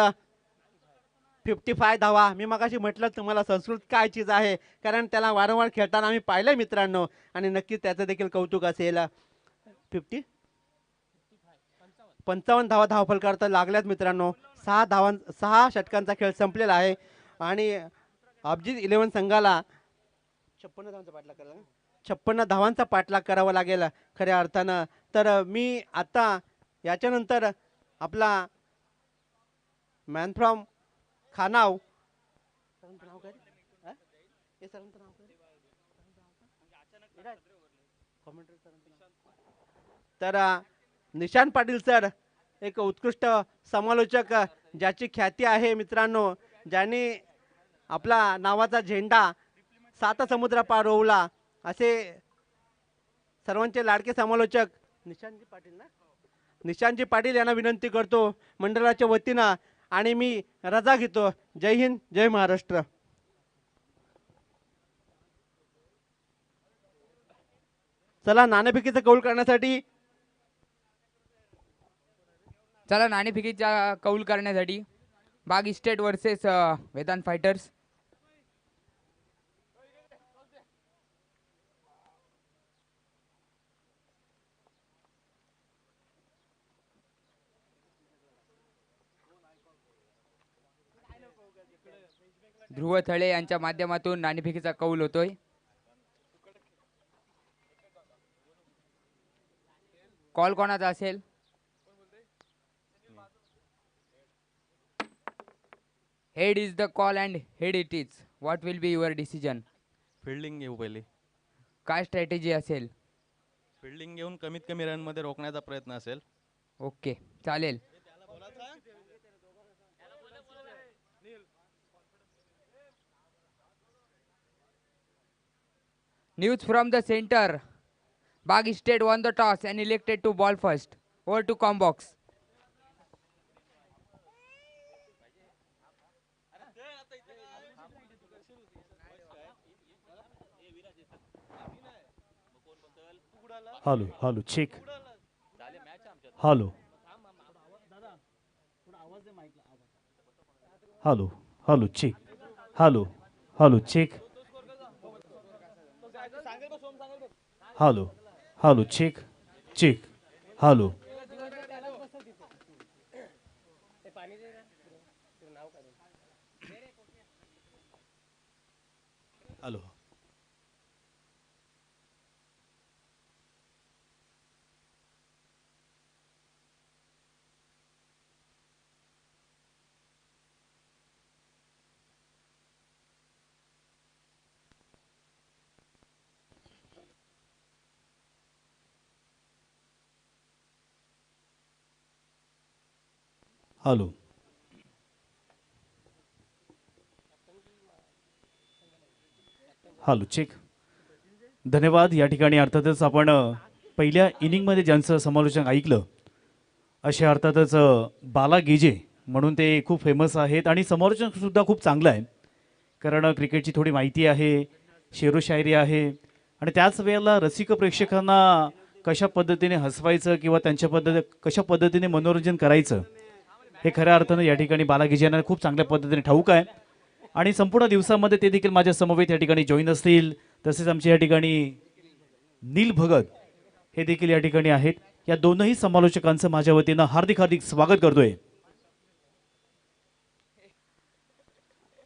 55 धावा. मी मगाशी म्हटलं तुम्हाला संस्कृत काय चीज आहे, कारण त्याला वारंवार खेळताना आम्ही पाहिलंय मित्रांनो आणि नक्कीच त्याचं देखील कौतुक असेल. 55 धावा धावफलकावर तर लागल्यात मित्रांनो. 6 षटकांचा खेळ संपलेला आहे आणि अभिजित 11 संघाला 56 धावांचा पाठलाग करावा लागेल खऱ्या अर्थानं. तर मी आता याच्यानंतर आपला मॅन फ्रॉम खानाव तर निशांत पाटील सर, एक उत्कृष्ट समालोचक ज्याची ख्याती आहे मित्रांनो, ज्यांनी आपला नावाचा झेंडा 7 समुद्र पार रोवला, असे सर्वांचे लाडके समालोचक निशांतजी पाटील ना, निशांतजी पाटील यांना विनंती करतो मंडळाच्या वतीनं आणि मी रजा घेतो. जय हिंद, जय महाराष्ट्र. चला नाणेफेकीचा कौल करण्यासाठी. चला नाणेफेकीचा कौल करण्यासाठी बाग इस्टेट वर्सेस वेदांत फायटर्स. ध्रुव थळे यांच्या माध्यमातून नाणेफेकीचा कौल होतोय. कॉल कोणाचा असेल? Head is the call and head it is. What will be your decision? Fielding घेऊ पहिले. काय स्ट्रॅटेजी असेल? फिल्डिंग घेऊन कमीत कमी रन मध्ये रोखण्याचा प्रयत्न असेल. ओके, चालेल. News from the center. Bag State won the toss and elected to ball first. Over to Combox. Hello, check. Hello. Hello, check. Hello, check. Hello hello check check hello hello hello hello check धन्यवाद. या ठिकाणी अर्थातच आपण पहिल्या इनिंगमध्ये ज्यांचं समालोचन ऐकलं असे अर्थातच बाला गेजे म्हणून ते खूप फेमस आहेत आणि समालोचन सुद्धा खूप चांगलं आहे. कारण क्रिकेटची थोडी माहिती आहे, शेरोशायरी आहे आणि त्याच वेळेला रसिक प्रेक्षकांना कशा पद्धतीने हसवायचं किंवा त्यांच्या कशा पद्धतीने मनोरंजन करायचं हे खऱ्या अर्थानं या ठिकाणी बाला गेजे यांना खूप चांगल्या पद्धतीने ठाऊक आहे. आणि संपूर्ण दिवसामध्ये ते देखील माझ्या समवेत या ठिकाणी जॉईन असतील. तसेच आमच्या या ठिकाणी नील भगत हे देखील या ठिकाणी आहेत. या दोनही समालोचकांचं माझ्या वतीनं हार्दिक हार्दिक स्वागत करतोय.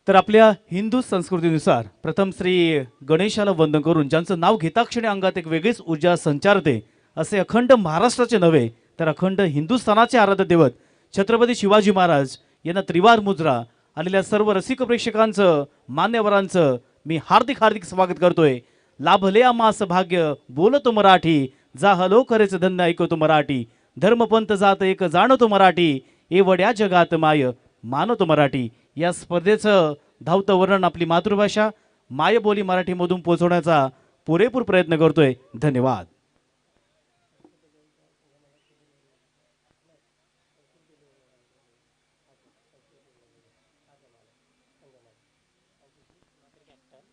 तर आपल्या हिंदू संस्कृतीनुसार प्रथम श्री गणेशाला वंदन करून ज्यांचं नाव घेताक्षणी अंगात एक वेगळीच ऊर्जा संचारते असे अखंड महाराष्ट्राचे नव्हे तर अखंड हिंदुस्थानाचे आराध्य दैवत छत्रपती शिवाजी महाराज यांना त्रिवार मुजरा आलेल्या सर्व रसिक प्रेक्षकांचं मान्यवरांचं मी हार्दिक हार्दिक स्वागत करतोय. लाभले आमास भाग्य बोलतो मराठी, जा हलो खरेच धन्य ऐकतो मराठी, धर्मपंथ जात एक जाणतो मराठी, एवढ्या जगात माय मानतो मराठी. या स्पर्धेचं धावतं वर्णन आपली मातृभाषा मायबोली मराठीमधून पोहोचवण्याचा पुरेपूर प्रयत्न करतोय. धन्यवाद.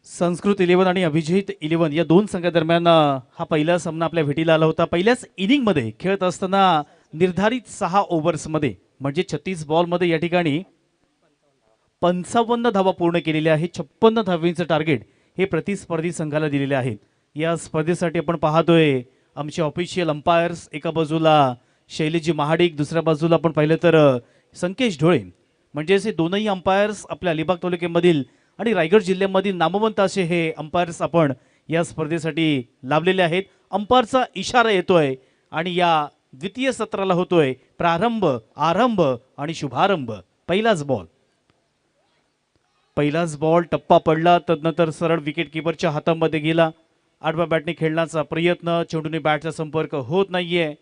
संस्कृत 11 आणि अभिजित 11 या दोन संघादरम्यान हा पहिला सामना आपल्या भेटीला आला होता. पहिल्याच इनिंगमध्ये खेळत असताना निर्धारित 6 ओव्हर्समध्ये म्हणजे 36 बॉलमध्ये या ठिकाणी 55 धावा पूर्ण केलेल्या आहेत. 56 धावांचं टार्गेट हे प्रतिस्पर्धी संघाला दिलेले आहेत. या स्पर्धेसाठी आपण पाहतोय आमचे ऑफिशियल अंपायर्स, एका बाजूला शैलेजी महाडिक, दुसऱ्या बाजूला आपण पाहिलं तर संकेश ढोळे, म्हणजे असे दोनही अंपायर्स आपल्या अलिबाग तालुक्यामधील आणि रायगड जिल्ह्यामधील नामवंत असे हे अंपायर्स आपण या स्पर्धेसाठी लाभलेले आहेत. अंपायरचा इशारा येतोय आणि या द्वितीय सत्राला होतोय प्रारंभ, आरंभ आणि शुभारंभ. पहिलाच बॉल टप्पा पडला, तदनंतर सरळ विकेट किपरच्या हातामध्ये गेला. आडव्या बॅटने खेळण्याचा प्रयत्न, चेंडूने बॅटचा संपर्क होत नाहीये.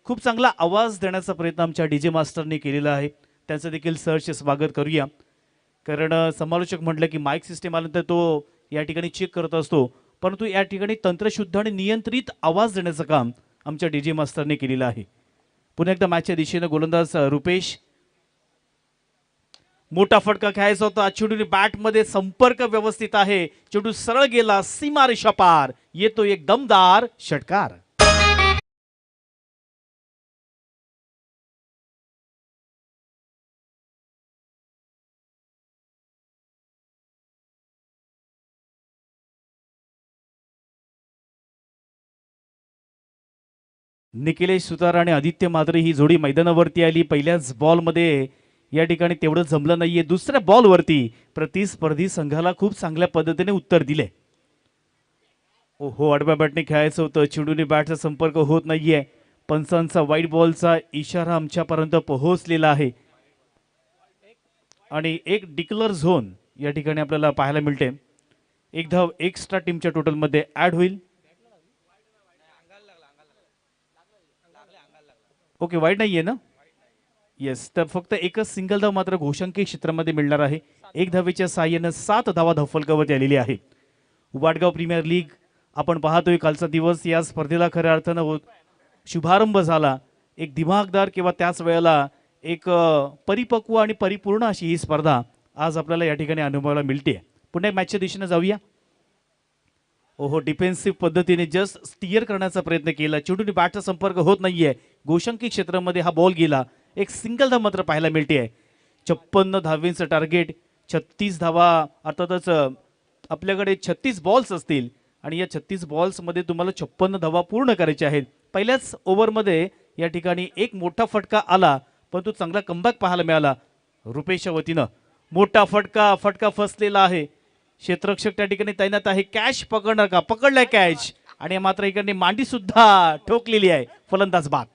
खूप चांगला आवाज देण्याचा प्रयत्न आमच्या डीजे मास्टरने केलेला आहे, त्यांचं देखील सहर्ष स्वागत करूया. कारण समालोचक म्हटलं की माईक सिस्टीम आल्यानंतर तो या ठिकाणी चेक करत असतो, परंतु या ठिकाणी तंत्रशुद्ध आणि नियंत्रित आवाज देण्याचं काम आमच्या डीजे मास्टरने केलेलं आहे. पुन्हा एकदा मॅचच्या दिशेनं गोलंदाज रुपेश, मोठा फटका खेळायचा होता, चेंडूने बॅटमध्ये संपर्क व्यवस्थित आहे, चेंडू सरळ गेला सीमारेषा पार, येतो एक दमदार षटकार. निखिलेश सुतार आणि आदित्य मात्रे ही जोडी मैदानावरती आली. पहिल्याच बॉलमध्ये या ठिकाणी तेवढं जमलं नाहीये. दुसऱ्या बॉलवरती प्रतिस्पर्धी संघाला खूप चांगल्या पद्धतीने उत्तर दिले. ओहो, आडव्या बॅटने खेळायचं होतं, चेंडूने बॅटचा संपर्क होत नाहीये. पंचांचा वाईट बॉलचा इशारा आमच्यापर्यंत पोहोचलेला आहे आणि एक डिक्लर झोन या ठिकाणी आपल्याला पाहायला मिळते. एक धाव एक्स्ट्रा टीमच्या टोटलमध्ये ऍड होईल. ओके, वाईट नाहीये ना? येस, तर फक्त एकच सिंगल धाव मात्र घोषांकी क्षेत्रामध्ये मिळणार आहे. एक धावेच्या साहाय्यानं 7 धावा धावफलकावरती आलेली आहेत. वाडगाव प्रीमियर लीग आपण पाहतोय, कालचा दिवस या स्पर्धेला खऱ्या अर्थानं शुभारंभ झाला. एक दिमागदार किंवा त्याच वेळेला एक परिपक्व आणि परिपूर्ण अशी ही स्पर्धा आज आपल्याला या ठिकाणी अनुभवायला मिळते. पुन्हा मॅचच्या दिशेने जाऊया. ओहो, डिफेन्सिव्ह पद्धतीने जस्ट स्टिअर करण्याचा प्रयत्न केला, चेंडूने बॅटचा संपर्क होत नाहीये. घोषांकी क्षेत्रामध्ये हा बॉल गेला. एक सिंगल धाव मात्र पाहायला मिळते. 56 धावांचं टार्गेट, 36 धावा. अर्थातच आपल्याकडे 36 बॉल्स असतील आणि या 36 बॉल्समध्ये तुम्हाला 56 धावा पूर्ण करायच्या आहेत. पहिल्याच ओव्हरमध्ये या ठिकाणी एक मोठा फटका आला, पण तो चांगला कमबॅक पाहायला मिळाला रुपेशच्या वतीनं. मोठा फटका फसलेला आहे. क्षेत्ररक्षक त्या ठिकाणी तैनात आहे. कॅच पकडणार का? पकडलाय कॅच, आणि मात्र इकडे मांडी सुद्धा ठोकलेली आहे. फलंदाज बाद.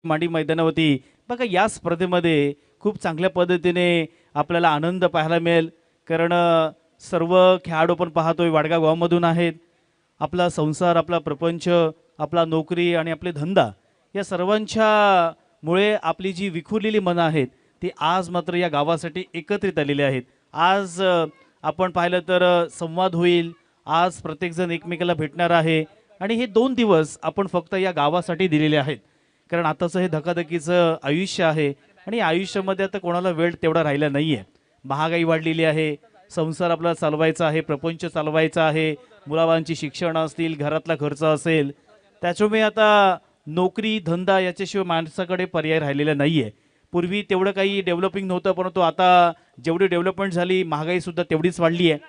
मांडी मैदानावरती बघा, या स्पर्धेमध्ये खूप चांगल्या पद्धतीने आपल्याला आनंद पाहायला मिळेल, कारण सर्व खेळाडू पण पाहतोय वाडगाव गावामधून आहेत. आपला संसार, आपला प्रपंच, आपला नोकरी आणि आपले धंदा या सर्वांच्या मुळे आपली जी विखुरलेली मनं आहेत ती आज मात्र या गावासाठी एकत्रित आलेली आहेत. आज आपण पाहिलं तर संवाद होईल. आज प्रत्येकजण एकमेकाला भेटणार आहे, आणि हे 2 दिवस आपण फक्त या गावासाठी दिलेले आहेत, कारण आताचं हे धकाधकीचं आयुष्य आहे, आणि आयुष्यामध्ये आता कोणाला वेळ तेवढा राहिला नाही आहे. महागाई वाढलेली आहे, संसार आपला चालवायचा आहे, प्रपंच चालवायचा आहे, मुलाबाळांची शिक्षण असतील, घरातला खर्च असेल, त्याच्यामुळे आता नोकरी धंदा याच्याशिवाय माणसाकडे पर्याय राहिलेला नाही आहे. पूर्वी तेवढं काही डेव्हलपिंग नव्हतं, परंतु आता जेवढी डेव्हलपमेंट झाली महागाईसुद्धा तेवढीच वाढली आहे.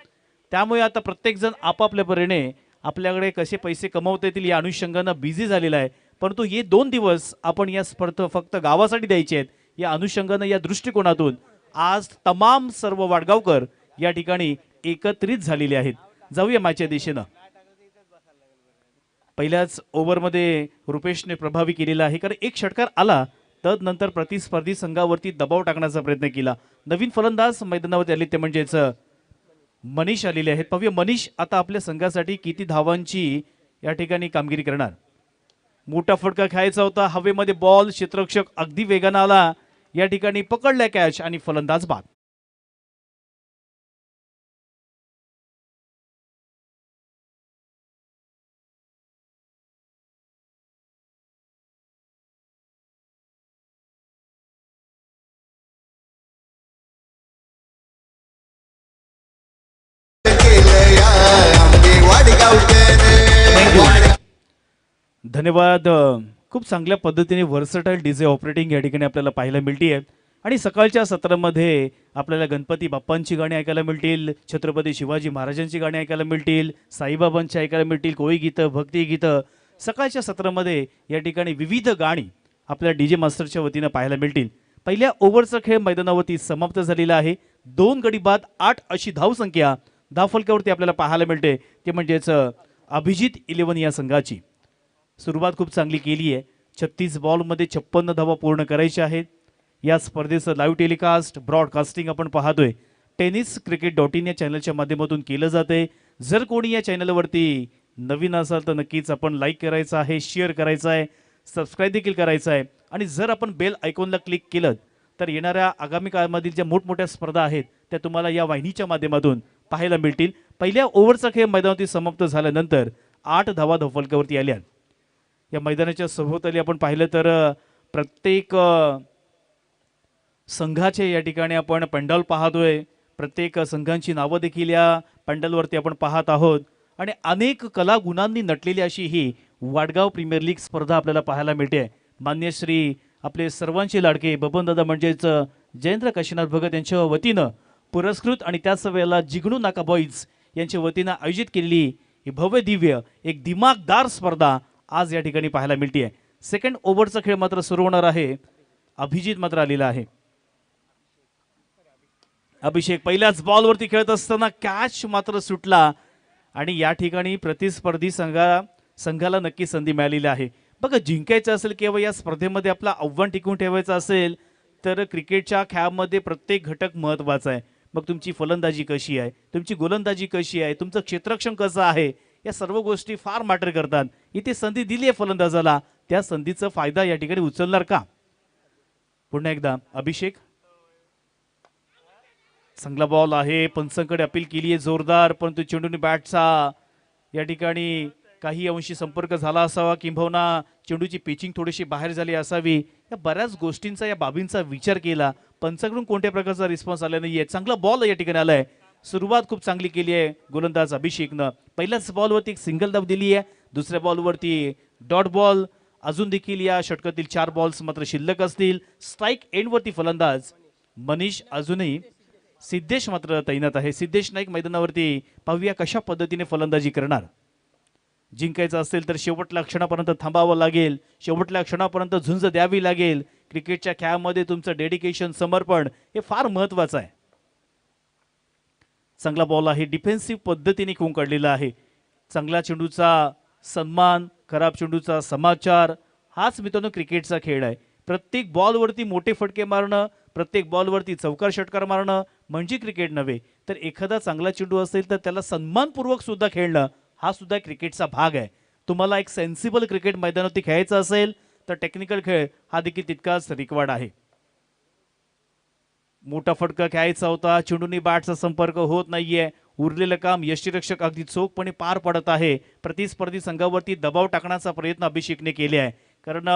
त्यामुळे आता प्रत्येकजण आपापल्या परीने आपल्याकडे कसे पैसे कमवता येतील या अनुषंगानं बिझी झालेला आहे. परंतु हे 2 दिवस आपण या स्पर्धा फक्त गावासाठी द्यायचे आहेत, या अनुषंगानं, या दृष्टिकोनातून आज तमाम सर्व वाडगावकर या ठिकाणी एकत्रित झालेले आहेत. जाऊया मॅचच्या दिशेनं. पहिल्याच ओव्हरमध्ये रुपेशने प्रभावी केलेला आहे, कारण एक षटकार आला, तदनंतर प्रतिस्पर्धी संघावरती दबाव टाकण्याचा प्रयत्न केला. नवीन फलंदाज मैदानावरती आले ते म्हणजेच मनीष आलेले आहेत. पाहूया मनीष आता आपल्या संघासाठी किती धावांची या ठिकाणी कामगिरी करणार. मोठा फटका खेळायचा होता, हवेमध्ये बॉल, क्षेत्ररक्षक अगदी वेगानं आला, या ठिकाणी पकडलाय कॅच आणि फलंदाज बाद. धन्यवाद. खूप चांगल्या पद्धतीने व्हर्सटाईल डीजे ऑपरेटिंग या ठिकाणी आपल्याला पाहायला मिळते, आणि सकाळच्या सत्रामध्ये आपल्याला गणपती बाप्पांची गाणी ऐकायला मिळतील, छत्रपती शिवाजी महाराजांची गाणी ऐकायला मिळतील, साईबाबांची ऐकायला मिळतील, कोळी गीतं, भक्ती गीतं. सकाळच्या सत्रामध्ये या ठिकाणी विविध गाणी आपल्या डीजे मास्टरच्या वतीनं पाहायला मिळतील. पहिल्या ओव्हरचा खेळ मैदानावरती समाप्त झालेला आहे. 2 गडी बाद 8 अशी धावसंख्या धावफलकावरती आपल्याला पाहायला मिळते, ते म्हणजेच अभिजित 11 या संघाची. सुरुवात खूप चांगली केली आहे. 36 बॉलमध्ये 56 धावा पूर्ण करायच्या आहेत. या स्पर्धेचं लाईव्ह टेलिकास्ट, ब्रॉडकास्टिंग आपण पाहतोय tenniscricket.in या चॅनलच्या माध्यमातून केलं जाते. जर कोणी या चॅनलवरती नवीन असाल तर नक्कीच आपण लाईक करायचं आहे, शेअर करायचं आहे, सबस्क्राईब देखील करायचं आहे, आणि जर आपण बेल आयकॉनला क्लिक केलं तर येणाऱ्या आगामी काळामधील ज्या मोठमोठ्या स्पर्धा आहेत त्या तुम्हाला या वाहिनीच्या माध्यमातून पाहायला मिळतील. पहिल्या ओव्हरचा खेळ मैदानावरती समाप्त झाल्यानंतर 8 धावा धावफलकावरती आल्या. या मैदानाच्या सभोवताली आपण पाहिलं तर प्रत्येक संघाचे या ठिकाणी आपण पंडाल पाहतोय. प्रत्येक संघांची नावं देखील या पंडालवरती आपण पाहत आहोत, आणि अनेक कला गुणांनी नटलेली अशी ही वाडगाव प्रीमियर लीग स्पर्धा आपल्याला पाहायला मिळते. मान्य श्री आपले सर्वांचे लाडके बबनदादा म्हणजेच जयेंद्र काशीनाथ भगत यांच्या वतीनं पुरस्कृत, आणि त्याच वेळेला जिग्नू नाका बॉईज यांच्या वतीनं आयोजित केलेली ही भव्य दिव्य एक दिमागदार स्पर्धा आज या ठिकाणी पाहायला मिळते. सेकंड ओव्हरचा खेळ मात्र सुरू होणार आहे. अभिजित मात्र आलेला आहे. अभिषेक पहिल्याच बॉलवरती खेळत असताना कॅच मात्र सुटला, आणि या ठिकाणी प्रतिस्पर्धी संघाला नक्की संधी मिळालेली आहे. बघा, जिंकायचं असेल किंवा या स्पर्धेमध्ये आपलं आव्हान टिकवून ठेवायचं असेल तर क्रिकेटच्या खेळामध्ये प्रत्येक घटक महत्त्वाचा आहे. मग तुमची फलंदाजी कशी आहे, तुमची गोलंदाजी कशी आहे, तुमचं क्षेत्ररक्षण कसं आहे, या सर्व गोष्टी फार मॅटर करतात. इथे संधी दिली आहे फलंदाजाला, त्या संधीचा फायदा या ठिकाणी उचलणार का? पुन्हा एकदा अभिषेक. चांगला बॉल आहे, पंचांकडे अपील केली आहे जोरदार, परंतु चेंडूने बॅटचा या ठिकाणी काही अंशी संपर्क झाला असावा, किंबहुना चेंडूची पिचिंग थोडीशी बाहेर झाली असावी, या बऱ्याच गोष्टींचा या बाबींचा विचार केला. पंचाकडून कोणत्या प्रकारचा रिस्पॉन्स आला नाहीये. चांगला बॉल या ठिकाणी आलाय. सुरुवात खूप चांगली केली आहे गोलंदाज अभिषेकनं. पहिल्याच बॉलवरती एक सिंगल धाव दिली आहे, दुसऱ्या बॉलवरती डॉट बॉल. अजून देखील या षटकातील 4 बॉल्स मात्र शिल्लक असतील. स्ट्राईक एंडवरती फलंदाज मनीष अजूनही. सिद्धेश मात्र तैनात आहे. सिद्धेश नाईक मैदानावरती. पाहूया कशा पद्धतीने फलंदाजी करणार. जिंकायचं असेल तर शेवटल्या क्षणापर्यंत थांबावं लागेल, शेवटल्या क्षणापर्यंत झुंज द्यावी लागेल. क्रिकेटच्या खेळामध्ये तुमचं डेडिकेशन, समर्पण हे फार महत्वाचं आहे. चांगला बॉल आहे, डिफेन्सिव्ह पद्धतीने खेळून काढलेला आहे. चांगल्या चेंडूचा सन्मान, खराब चेंडूचा समाचार, हाच मित्रांनो क्रिकेटचा खेळ आहे. प्रत्येक बॉलवरती मोठे फटके मारणं, प्रत्येक बॉलवरती चौकार षटकार मारणं म्हणजे क्रिकेट नव्हे. तर एखादा चांगला चेंडू असेल तर त्याला सन्मानपूर्वक सुद्धा खेळणं हा सुद्धा क्रिकेटचा भाग आहे. तुम्हाला एक सेन्सिबल क्रिकेट मैदानावरती खेळायचं असेल तर टेक्निकल खेळ हा देखील तितकाच रिक्वायर्ड आहे. मोठा फटका खेळायचा होता, चेंडूनी बॅटचा संपर्क होत नाहीये. उरलेलं काम यष्टीरक्षक अगदी चोखपणे पार पडत आहे. प्रतिस्पर्धी संघावरती दबाव टाकण्याचा प्रयत्न अभिषेकने केले आहे. कारण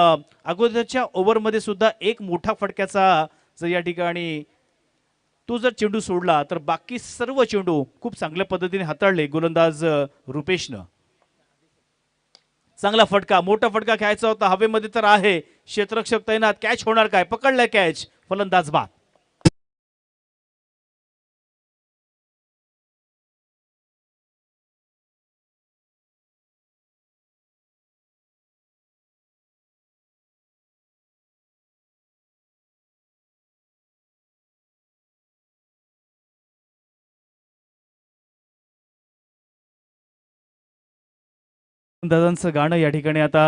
अगोदरच्या ओव्हरमध्ये सुद्धा एक मोठा फटक्याचा जर या ठिकाणी तो जर चेंडू सोडला तर बाकी सर्व चेंडू खूप चांगल्या पद्धतीने हाताळले गोलंदाज रुपेशनं. चांगला फटका, मोठा फटका खेळायचा होता, हवेमध्ये तर आहे. क्षेत्ररक्षक तैनात, कॅच होणार काय? पकडलाय कॅच, फलंदाज बाद. दादांचं गाणं या ठिकाणी आता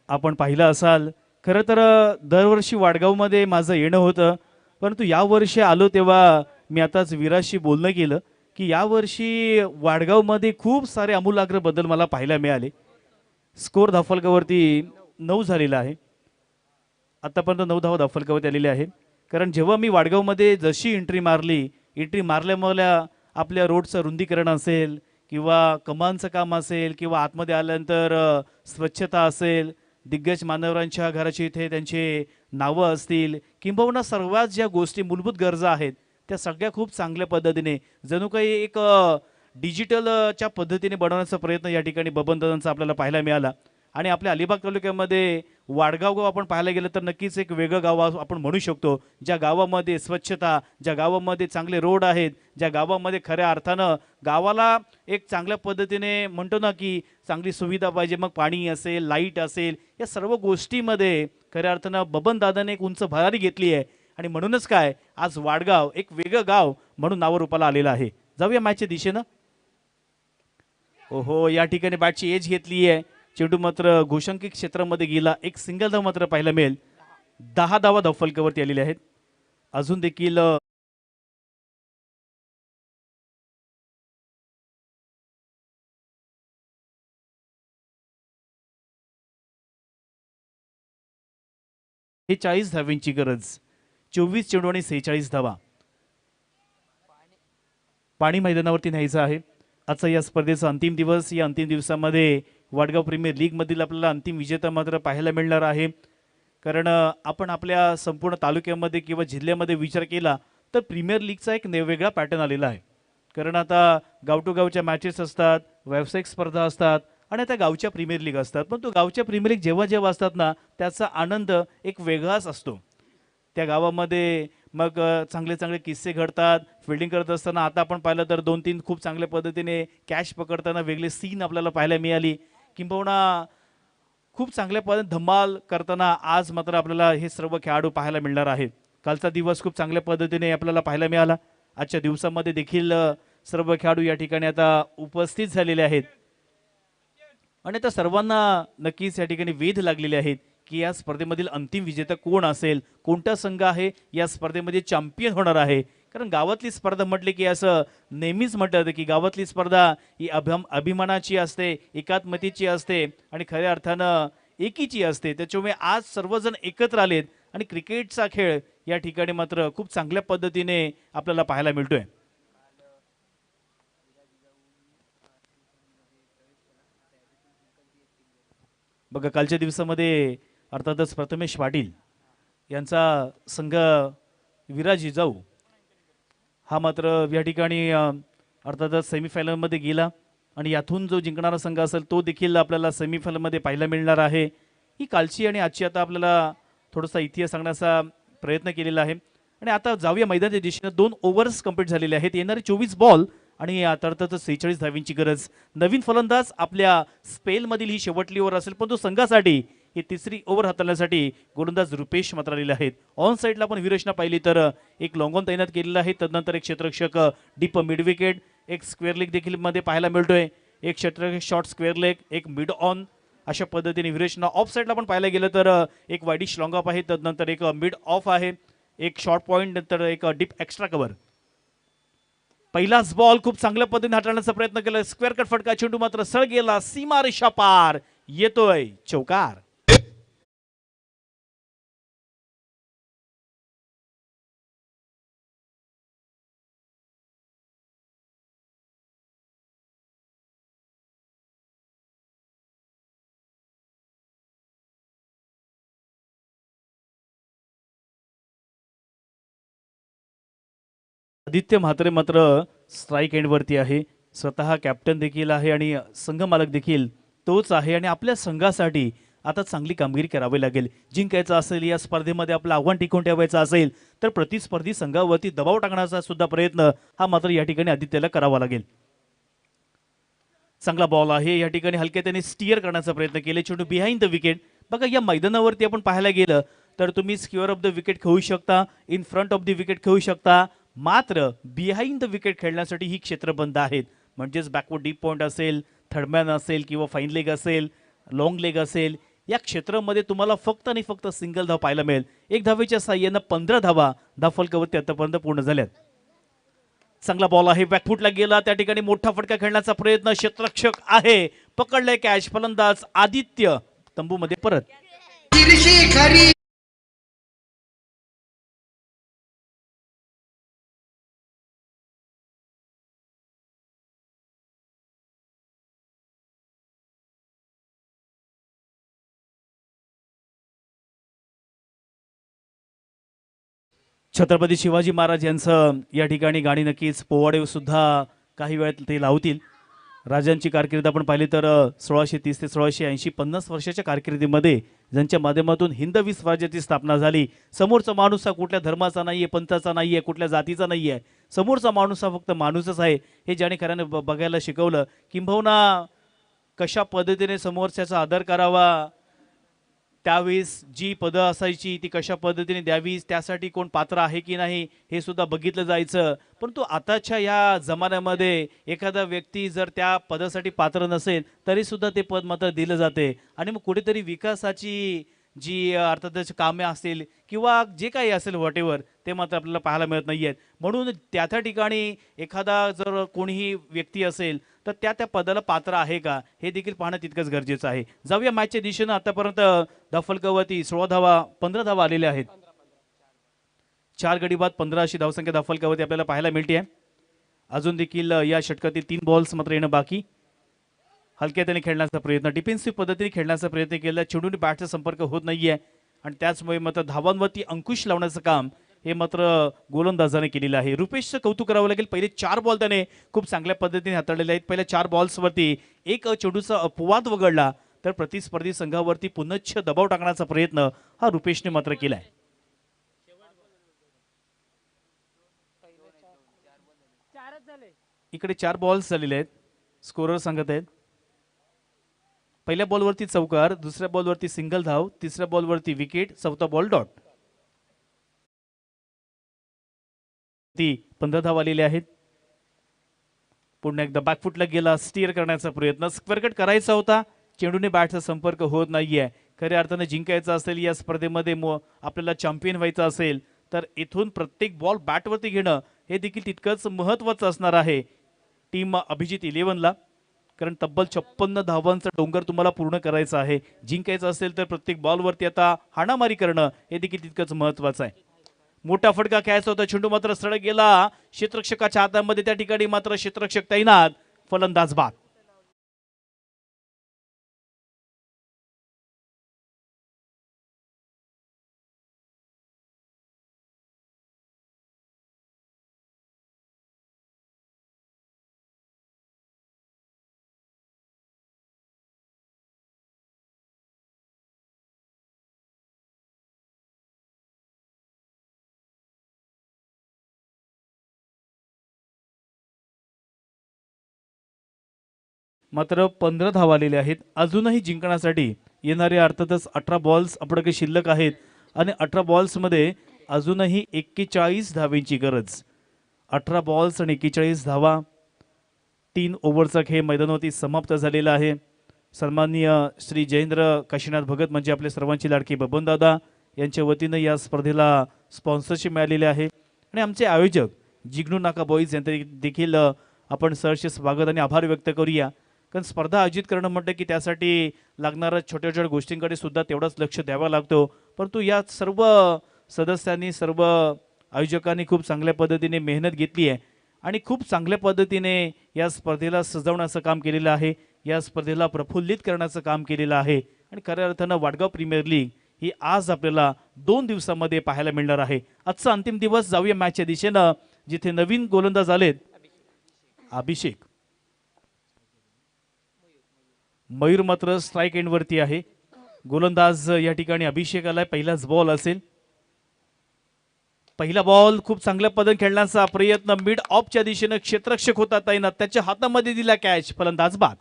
आपण पाहिलं असाल. खरं तर दरवर्षी वाडगावमध्ये माझं येणं होतं, परंतु यावर्षी आलो तेव्हा मी आताच विराजशी बोलणं केलं की यावर्षी वाडगावमध्ये खूप सारे आमूलाग्र बदल मला पाहायला मिळाले. स्कोर धावफलकावरती 9 झालेला आहे. आतापर्यंत 9 धावा धावफलकावरती आलेल्या आहेत. कारण जेव्हा मी वाडगावमध्ये जशी एंट्री मारल्यामुळे आपल्या रोडचं रुंदीकरण असेल किंवा कमांचं काम असेल किंवा आतमध्ये आल्यानंतर स्वच्छता असेल, दिग्गज मान्यवरांच्या घराची इथे त्यांचे नावं असतील, किंबहुना सर्वात ज्या गोष्टी मूलभूत गरजा आहेत त्या सगळ्या खूप चांगल्या पद्धतीने जणू काही एक डिजिटलच्या पद्धतीने बनवण्याचा प्रयत्न या ठिकाणी बबनदादांचा आपल्याला पाहायला मिळाला. आणि आपल्या अलिबाग तालुक्यामध्ये वाडगाव गाव आपण पाहायला गेलं तर नक्कीच एक वेगळं गाव आपण म्हणू शकतो. ज्या गावामध्ये स्वच्छता, ज्या गावामध्ये चांगले रोड आहेत, ज्या गावामध्ये खऱ्या अर्थानं गावाला एक चांगल्या पद्धतीने म्हणतो ना की चांगली सुविधा पाहिजे, मग पाणी असेल, लाईट असेल, या सर्व गोष्टीमध्ये खऱ्या अर्थानं बबनदादाने एक उंच भरारी घेतली आहे. आणि म्हणूनच काय आज वाडगाव एक वेगळं गाव म्हणून नावारूपाला आलेलं आहे. जाऊया मॅचच्या दिशेनं. ओहो, या ठिकाणी बॅटची एज घेतली आहे. चेंडू मात्र घोषांकित क्षेत्रामध्ये गेला. एक सिंगल धाव मात्र पाहायला मिळेल. 10 धावा धावफलकावरती आलेल्या आहेत. अजून देखील हे 40 धावांची गरज. 24 चेंडू आणि 46 धावा पाणी मैदानावरती न्यायचं आहे. आजचा या स्पर्धेचा अंतिम दिवस. या अंतिम दिवसामध्ये वाडगाव प्रीमियर लीग मधील आपल्याला अंतिम विजेता मात्र पाहायला मिळणार आहे. कारण आपण आपल्या संपूर्ण तालुक्यामध्ये किंवा जिल्ह्यामध्ये विचार केला तर प्रीमियर लीगचा एक वेगळा पॅटर्न आलेला आहे. कारण आता गाव टू गावच्या मॅचेस असतात, व्यावसायिक स्पर्धा असतात आणि आता गावच्या प्रीमियर लीग असतात. पण तो गावच्या प्रीमियर लीग जेव्हा जेव्हा असतात ना त्याचा आनंद एक वेगळाच असतो. त्या गावामध्ये मग चांगले चांगले किस्से घडतात. फिल्डिंग करत असताना आता आपण पाहिलं तर 2-3 खूप चांगल्या पद्धतीने कॅच पकडताना वेगळे सीन आपल्याला पाहायला मिळाली. किंबहुना खूप चांगल्या पद्धतीने धमाल करताना आज मात्र आपल्याला हे सर्व खेळाडू पाहायला मिळणार आहेत. कालचा दिवस खूप चांगल्या पद्धतीने आपल्याला पाहायला मिळाला. आजच्या दिवसामध्ये देखील सर्व खेळाडू या ठिकाणी आता उपस्थित झालेले आहेत आणि त्या सर्वांना नक्कीच या ठिकाणी वेध लागलेले आहेत की या स्पर्धेमधील अंतिम विजेता कोण असेल, कोणता संघ आहे या स्पर्धेमध्ये चॅम्पियन होणार आहे. कारण गावातली स्पर्धा म्हटले की असं नेहमीच म्हटलं जातं की गावातली स्पर्धा ही अभिमानाची असते, एकात्मतेची असते आणि खऱ्या अर्थानं एकीची असते. त्याच्यामुळे आज सर्वजण एकत्र आलेत आणि क्रिकेटचा खेळ या ठिकाणी मात्र खूप चांगल्या पद्धतीने आपल्याला पाहायला मिळतोय. बघा कालच्या दिवसामध्ये अर्थातच प्रथमेश पाटील यांचा संघ विराज जिजाऊ हा मात्र या ठिकाणी अर्थातच सेमीफायनलमध्ये गेला आणि यातून जो जिंकणारा संघ असेल तो देखील आपल्याला सेमीफायनलमध्ये पाहायला मिळणार आहे. ही कालची आणि आजची आता आपल्याला थोडासा इतिहास सांगण्याचा प्रयत्न केलेला आहे. आणि आता जाऊया मैदानाच्या दिशेने 2 ओव्हर्स कंप्लीट झालेले आहेत. येणारे 24 बॉल आणि अर्थातच 46 धावींची गरज. नवीन फलंदाज आपल्या स्पेलमधील ही शेवटली ओव्हर असेल, पण तो संघासाठी ही तिसरी ओव्हर हाताळण्यासाठी गोलंदाज रुपेश मात्र आलेले आहेत. ऑन साईडला पण विरेशना पाहिली तर एक लॉंग ऑन तैनात केलेला आहे. तदनंतर एक क्षेत्ररक्षक डीप मिड विकेट, एक स्क्वेअर लेग देखील मध्ये पाहायला मिळतोय. एक क्षेत्ररक्षक शॉर्ट स्क्वेअर लेग, एक मिड ऑन अशा पद्धतीने विरेशना ऑफ साईडला पण पाहायला गेलं तर एक वाईडिश लॉंग ऑफ आहे. तदनंतर एक मिड ऑफ आहे, एक शॉर्ट पॉइंट, नंतर एक डीप एक्स्ट्रा कव्हर. पहिलाच बॉल खूप चांगल्या पद्धतीने हाताळण्याचा प्रयत्न केला. स्क्वेअर कट फटका, चेंडू मात्र सळ गेला, सीमा रेषा पार, येतोय चौकार. आदित्य म्हात्रे मात्र स्ट्राईक एंडवरती आहे. स्वतः कॅप्टन देखील आहे आणि संघ मालक देखील तोच आहे आणि आपल्या संघासाठी आता चांगली कामगिरी करावी लागेल. जिंकायचं असेल, या स्पर्धेमध्ये आपलं आव्हान टिकवून ठेवायचं असेल तर प्रतिस्पर्धी संघावरती दबाव टाकण्याचा सुद्धा प्रयत्न हा मात्र या ठिकाणी आदित्यला करावा लागेल. चांगला बॉल आहे या ठिकाणी, हलक्या त्याने स्टिअर करण्याचा प्रयत्न केले, चेंडू बिहाइंड द विकेट. बघा या मैदानावरती आपण पाहायला गेलं तर तुम्ही स्क्वेअर ऑफ द विकेट खेळू शकता, in front of the wicket खेळू शकता, मात्र बिहाइंड द विकेट खेळण्यासाठी ही क्षेत्र बंद आहेत. म्हणजेच बॅकवर्ड डीप पॉइंट असेल, थर्डमॅन असेल किंवा फाईन लेग असेल, लॉंग लेग असेल, या क्षेत्रामध्ये तुम्हाला फक्त आणि फक्त सिंगल धाव पाहायला मिळेल. एक धावेच्या साह्यानं 15 धावा धावफलकावरती आतापर्यंत पूर्ण झाल्यात. चांगला बॉल आहे, बॅकफुटला गेला, त्या ठिकाणी मोठा फटका खेळण्याचा प्रयत्न, क्षेत्ररक्षक आहे, पकडले कॅच, फलंदाज आदित्य तंबूमध्ये परत. छत्रपती शिवाजी महाराज यांचं या ठिकाणी गाणी नक्कीच पोवाडे सुद्धा काही वेळात ते लावतील. राजांची कारकीर्द आपण पाहिली तर 1630 ते 1680 50 वर्षाच्या कारकिर्दीमध्ये ज्यांच्या माध्यमातून हिंदवी स्वराज्याची स्थापना झाली. समोरचा माणूस हा कुठल्या धर्माचा नाहीये, पंथाचा नाहीये, कुठल्या जातीचा नाहीये, समोरचा माणूस हा फक्त माणूसच आहे हे ज्याने खऱ्याने बघायला शिकवलं. किंबहुना कशा पद्धतीने समोरच्याचा आदर करावा, त्यावेळेस जी पदं असायची ती कशा पद्धतीने द्यावी, त्यासाठी कोण पात्र आहे की नाही हे सुद्धा बघितलं जायचं. परंतु आताच्या या जमान्यामध्ये एखादा व्यक्ती जर त्या पदासाठी पात्र नसेल तरी सुद्धा ते पद मात्र दिलं जाते आणि मग कुठेतरी विकासाची जी अर्थातच कामे असतील किंवा जे काही असेल व्हॉटेवर ते मात्र आपल्याला पाहायला मिळत नाही आहेत. म्हणून त्या ठिकाणी एखादा जर कोणीही व्यक्ती असेल तर त्या पदाला पात्र आहे का हे देखील पाहणं तितकंच गरजेचं आहे. जाऊया मॅचच्या दिशेनं. आतापर्यंत धावफलकावरती 16 धावा 15 धावा आलेल्या आहेत. 4 गडी बाद 15 अशी धावसंख्या धावफलकावरती आपल्याला पाहायला मिळते आहे. अजून देखील या षटकातील 3 बॉल्स मात्र येणं बाकी. हलक्या त्याने खेळण्याचा प्रयत्न, डिफेन्सिव्ह पद्धतीने खेळण्याचा प्रयत्न केला, चेंडूने बॅटचा संपर्क होत नाहीये आणि त्याचमुळे मात्र धावांवरती अंकुश लावण्याचं काम हे मात्र गोलंदाजाने केलेलं आहे. रुपेशचं कौतुक करावं लागेल. पहिले 4 बॉल त्याने खूप चांगल्या पद्धतीने हाताळलेले आहेत. पहिल्या 4 बॉल्सवरती एक चेंडूचा अपवाद वगळला तर प्रतिस्पर्धी संघावरती पुनच्छ दबाव टाकण्याचा प्रयत्न हा रुपेशने मात्र केलाय. इकडे 4 बॉल्स झालेले आहेत, स्कोरर सांगत आहेत. पहिल्या बॉलवरती चौकार, दुसऱ्या बॉलवरती सिंगल धाव, तिसऱ्या बॉलवरती विकेट, चौथा बॉल डॉट. 15 धाव आलेले आहेत. पुन्हा एकदा बॅकफुटला गेला, स्टिअर करण्याचा प्रयत्न, स्क्वेअर कट करायचा होता, चेंडूने बॅटचा संपर्क होत नाहीये. खऱ्या अर्थाने जिंकायचं असेल या स्पर्धेमध्ये, आपल्याला चॅम्पियन व्हायचं असेल तर इथून प्रत्येक बॉल बॅटवरती घेणं हे देखील तितकंच महत्त्वाचं असणार आहे टीम अभिजित 11ला. कारण तब्बल 56 धावांचा डोंगर तुम्हाला पूर्ण करायचा आहे. जिंकायचं असेल तर प्रत्येक बॉलवरती आता हाणामारी करणं हे देखील तितकंच महत्त्वाचं आहे. मोठा फटका खेळायचा होता, चेंडू मात्र सरळ गेला क्षेत्ररक्षकाच्या हातामध्ये, त्या ठिकाणी मात्र क्षेत्ररक्षक तैनात, फलंदाज बाद. मात्र 15 धावा आलेल्या आहेत. अजूनही जिंकण्यासाठी येणारे अर्थातच 18 बॉल्स आपल्याकडे शिल्लक आहेत आणि 18 बॉल्समध्ये अजूनही 41 धावेंची गरज. 18 बॉल्स आणि 41 धावा. 3 ओव्हरचा खेळ मैदानावरती समाप्त झालेला आहे. सन्माननीय श्री जयेंद्र काशीनाथ भगत म्हणजे आपले सर्वांची लाडकी बबनदादा यांच्या वतीनं या स्पर्धेला स्पॉन्सरशिप मिळालेली आहे आणि आमचे आयोजक जिग्नू नाका बॉईज यांचे देखील आपण सहर्ष स्वागत आणि आभार व्यक्त करूया. कारण स्पर्धा आयोजित करणं म्हटलं की त्यासाठी लागणाऱ्या छोट्या छोट्या गोष्टींकडे सुद्धा तेवढंच लक्ष द्यावं लागतो. परंतु या सर्व सदस्यांनी सर्व आयोजकांनी खूप चांगल्या पद्धतीने मेहनत घेतली आहे आणि खूप चांगल्या पद्धतीने या स्पर्धेला सजवण्याचं काम केलेलं आहे. या स्पर्धेला प्रफुल्लित करण्याचं काम केलेलं आहे आणि खऱ्या अर्थानं वाडगाव प्रीमियर लीग ही आज आपल्याला 2 दिवसामध्ये पाहायला मिळणार आहे. आजचा अंतिम दिवस जाऊया मॅचच्या दिशेनं, जिथे नवीन गोलंदाज आलेत. अभिषेक मयूर मात्र स्ट्राईक एंडवरती आहे. गोलंदाज या ठिकाणी अभिषेक आलाय. पहिलाच बॉल असेल. पहिला बॉल खूप चांगल्या पद्धतीने खेळण्याचा प्रयत्न. मिड ऑफच्या दिशेनं क्षेत्ररक्षक होता तैनात, त्याच्या हातामध्ये दिला कॅच. फलंदाज बाद.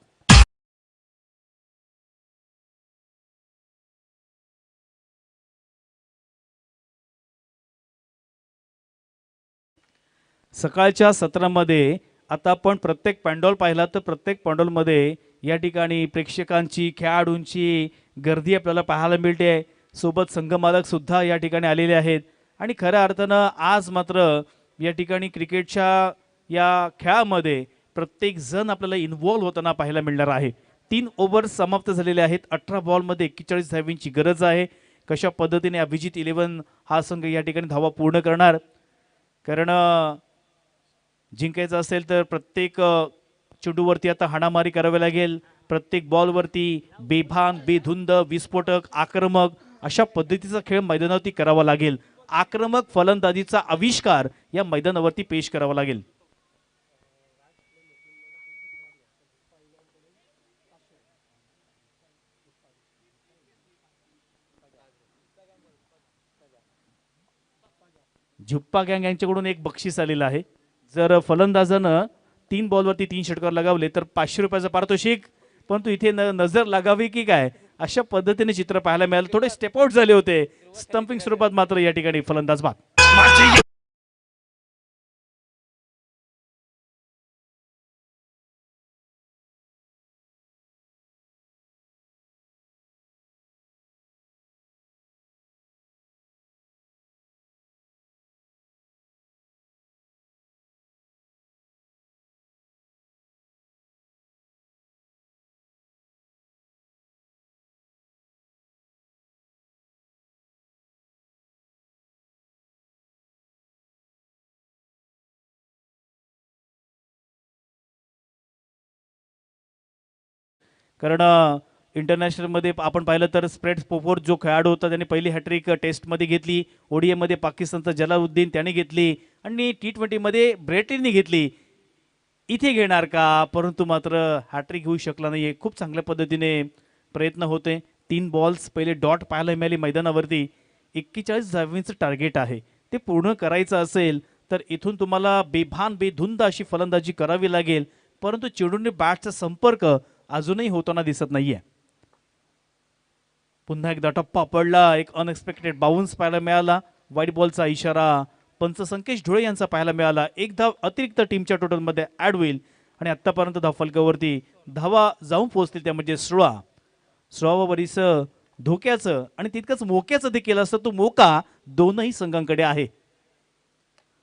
सकाळच्या सत्रामध्ये आता आपण प्रत्येक पॅन्डॉल पाहिला तर प्रत्येक पॅन्डॉलमध्ये या ठिकाणी प्रेक्षकांची खेळाडूंची गर्दी आपल्याला पाहायला मिळते. सोबत संघमालक सुद्धा या ठिकाणी आलेले आहेत आणि खऱ्या अर्थानं आज मात्र या ठिकाणी क्रिकेटच्या या खेळामध्ये प्रत्येक जण आपल्याला इन्व्हॉल्व होताना पाहायला मिळणार आहे. 3 ओव्हर समाप्त झालेले आहेत. 18 बॉलमध्ये 41 धावांची गरज आहे. कशा पद्धतीने अभिजित 11 हा संघ या ठिकाणी धावा पूर्ण करणार, कारण जिंकायचं असेल तर प्रत्येक चेंडूवरती आता हाणामारी करावी लागेल. प्रत्येक बॉलवरती बेभान, बेधुंद, विस्फोटक, आक्रमक अशा पद्धतीचा खेळ मैदानावरती करावा लागेल. आक्रमक फलंदाजीचा आविष्कार या मैदानावरती पेश करावा लागेल. झुप्पा गँग यांच्याकडून एक बक्षीस आलेलं आहे. जर फलंदाजानं 3 बॉलवरती 3 षटकार लगावले तर 500 रुपयाचं पारितोषिक. परंतु इथे नजर लागावी की काय अशा पद्धतीने चित्र पाहायला मिळालं. थोडे स्टेप आउट झाले होते. स्टंपिंग स्वरूपात मात्र या ठिकाणी फलंदाज बाद. कारण इंटरनॅशनलमध्ये आपण पाहिलं तर स्प्रेड पोफोर्थ जो खेळाडू होता त्याने पहिली हॅट्रिक टेस्टमध्ये घेतली. ओडीएमध्ये पाकिस्तानचा जलालुद्दीन त्याने घेतली आणि T20मध्ये ब्रेटलीने घेतली. इथे घेणार का, परंतु मात्र हॅट्रिक घेऊ शकला नाही. खूप चांगल्या पद्धतीने प्रयत्न होते. 3 बॉल्स पहिले डॉट पाहायला मिळाली मैदानावरती. 41 धावांचं टार्गेट आहे, ते पूर्ण करायचं असेल तर इथून तुम्हाला बेभान बेधुंद अशी फलंदाजी करावी लागेल. परंतु चेंडूने बॅटचा संपर्क अजूनही होताना दिसत नाहीये. पुन्हा एकदा टप्पा पडला. एक अनएक्सपेक्टेड बाउन्स पाहायला मिळाला. वाईट बॉलचा इशारा पंच संकेश ढोळे यांचा पाहायला मिळाला. एक धाव अतिरिक्त टीमच्या टोटलमध्ये ऍड होईल आणि आतापर्यंत धावफलकावरती धावा जाऊन पोहोचतील त्या म्हणजे 16 बरीच धोक्याचं आणि तितकंच मोक्याचं देखील असतं. तो मोका दोनही संघांकडे आहे.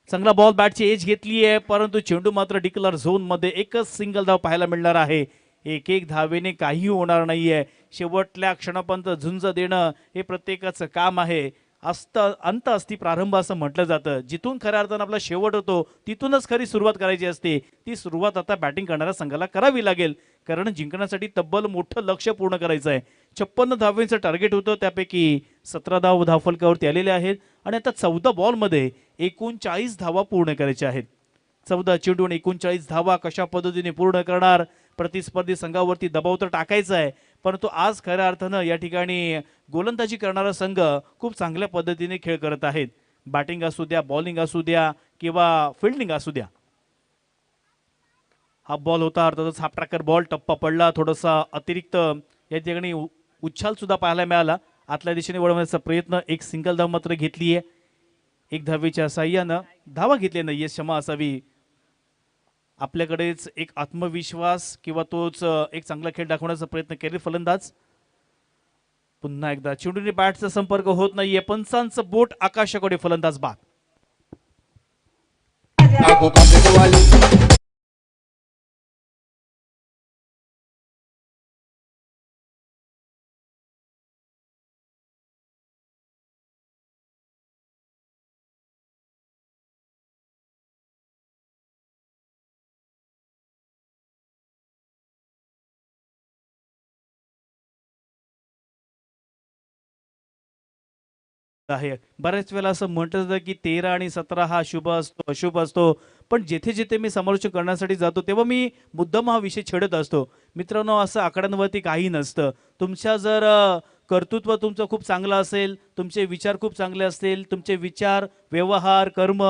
चांगला बॉल बॅटची एज घेतली आहे, परंतु चेंडू मात्र डिक्लर झोन मध्ये एकच सिंगल धाव पाहायला मिळणार आहे. एक धावेने काही होणार नाहीये. शेवटल्या क्षणापर्यंत झुंज देणं हे प्रत्येकाचं काम आहे. अंत असती प्रारंभ असं म्हटलं जातं. जिथून खऱ्या अर्थानं आपला शेवट होतो तिथूनच खरी सुरुवात करायची असते. ती सुरुवात आता बॅटिंग करणाऱ्या संघाला करावी लागेल, कारण जिंकण्यासाठी तब्बल मोठं लक्ष्य पूर्ण करायचं आहे. 56 धावांचं टार्गेट होतं, त्यापैकी 17 धाव धावफलकावरती आलेले आहेत आणि आता 14 बॉलमध्ये 39 धावा पूर्ण करायच्या आहेत. 14 चेंडून 39 धावा कशा पद्धतीने पूर्ण करणार. प्रतिस्पर्धी संघावरती दबाव तर टाकायचा आहे, परंतु आज खऱ्या अर्थानं या ठिकाणी गोलंदाजी करणारा संघ खूप चांगल्या पद्धतीने खेळ करत आहेत. बॅटिंग असू द्या, बॉलिंग असू द्या किंवा फिल्डिंग असू द्या. हा बॉल होता, अर्थातच हाफ ट्रॅकर बॉल, टप्पा पडला, थोडासा अतिरिक्त या ठिकाणी उच्छाल सुद्धा पाहायला मिळाला. आतल्या दिशेने वळवण्याचा प्रयत्न, एक सिंगल धाव मात्र घेतली आहे. एक धावेच्या साह्यानं धावा घेतली नाहीये, क्षमा असावी. आपल्याकडेच एक आत्मविश्वास किंवा तोच एक चांगला खेळ दाखवण्याचा प्रयत्न केले फलंदाज. पुन्हा एकदा चेंडूने बॅटचा संपर्क होत नाहीये, पंचांचं बोट आकाशाकडे, फलंदाज बाद. आहे बऱ्याच वेळेला असं म्हटलं जातं की 13 आणि 17 हा शुभ असतो, अशुभ असतो, पण जेथे जेथे मी समालोचन करण्यासाठी जातो तेव्हा मी मुद्दाम हा विषय छेडत असतो. मित्रांनो, असं आकड्यांवरती काही नसतं. तुमच्या जर कर्तृत्व तुमचं खूप चांगलं असेल, तुमचे विचार खूप चांगले असतील, तुमचे विचार, व्यवहार, कर्म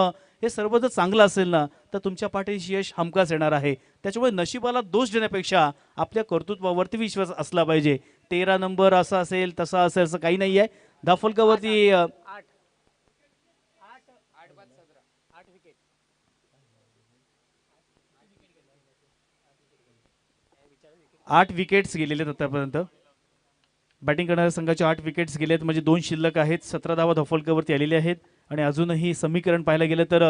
हे सर्व जर चांगलं असेल ना, तर तुमच्या पाठीशी यश हमखास येणार आहे. त्याच्यामुळे नशिबाला दोष देण्यापेक्षा आपल्या कर्तृत्वावरती विश्वास असला पाहिजे. 13 नंबर असा असेल, तसा असेल, असं काही नाही आहे. धाफलकावरती 8 विकेट्स गेलेले आहेत आतापर्यंत. बॅटिंग करणाऱ्या संघाचे 8 विकेट्स गेलेत, म्हणजे 2 शिल्लक आहेत. 17 धावा धाफलकावरती आलेले आहेत आणि अजूनही समीकरण पाहायला गेलं तर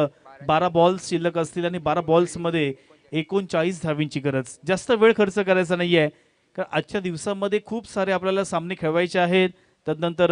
12 बॉल्स शिल्लक असतील आणि 12 बॉल्समध्ये 39 धावींची गरज. जास्त वेळ खर्च करायचा नाहीये, कारण आजच्या दिवसामध्ये खूप सारे आपल्याला सामने खेळवायचे आहेत. त्यानंतर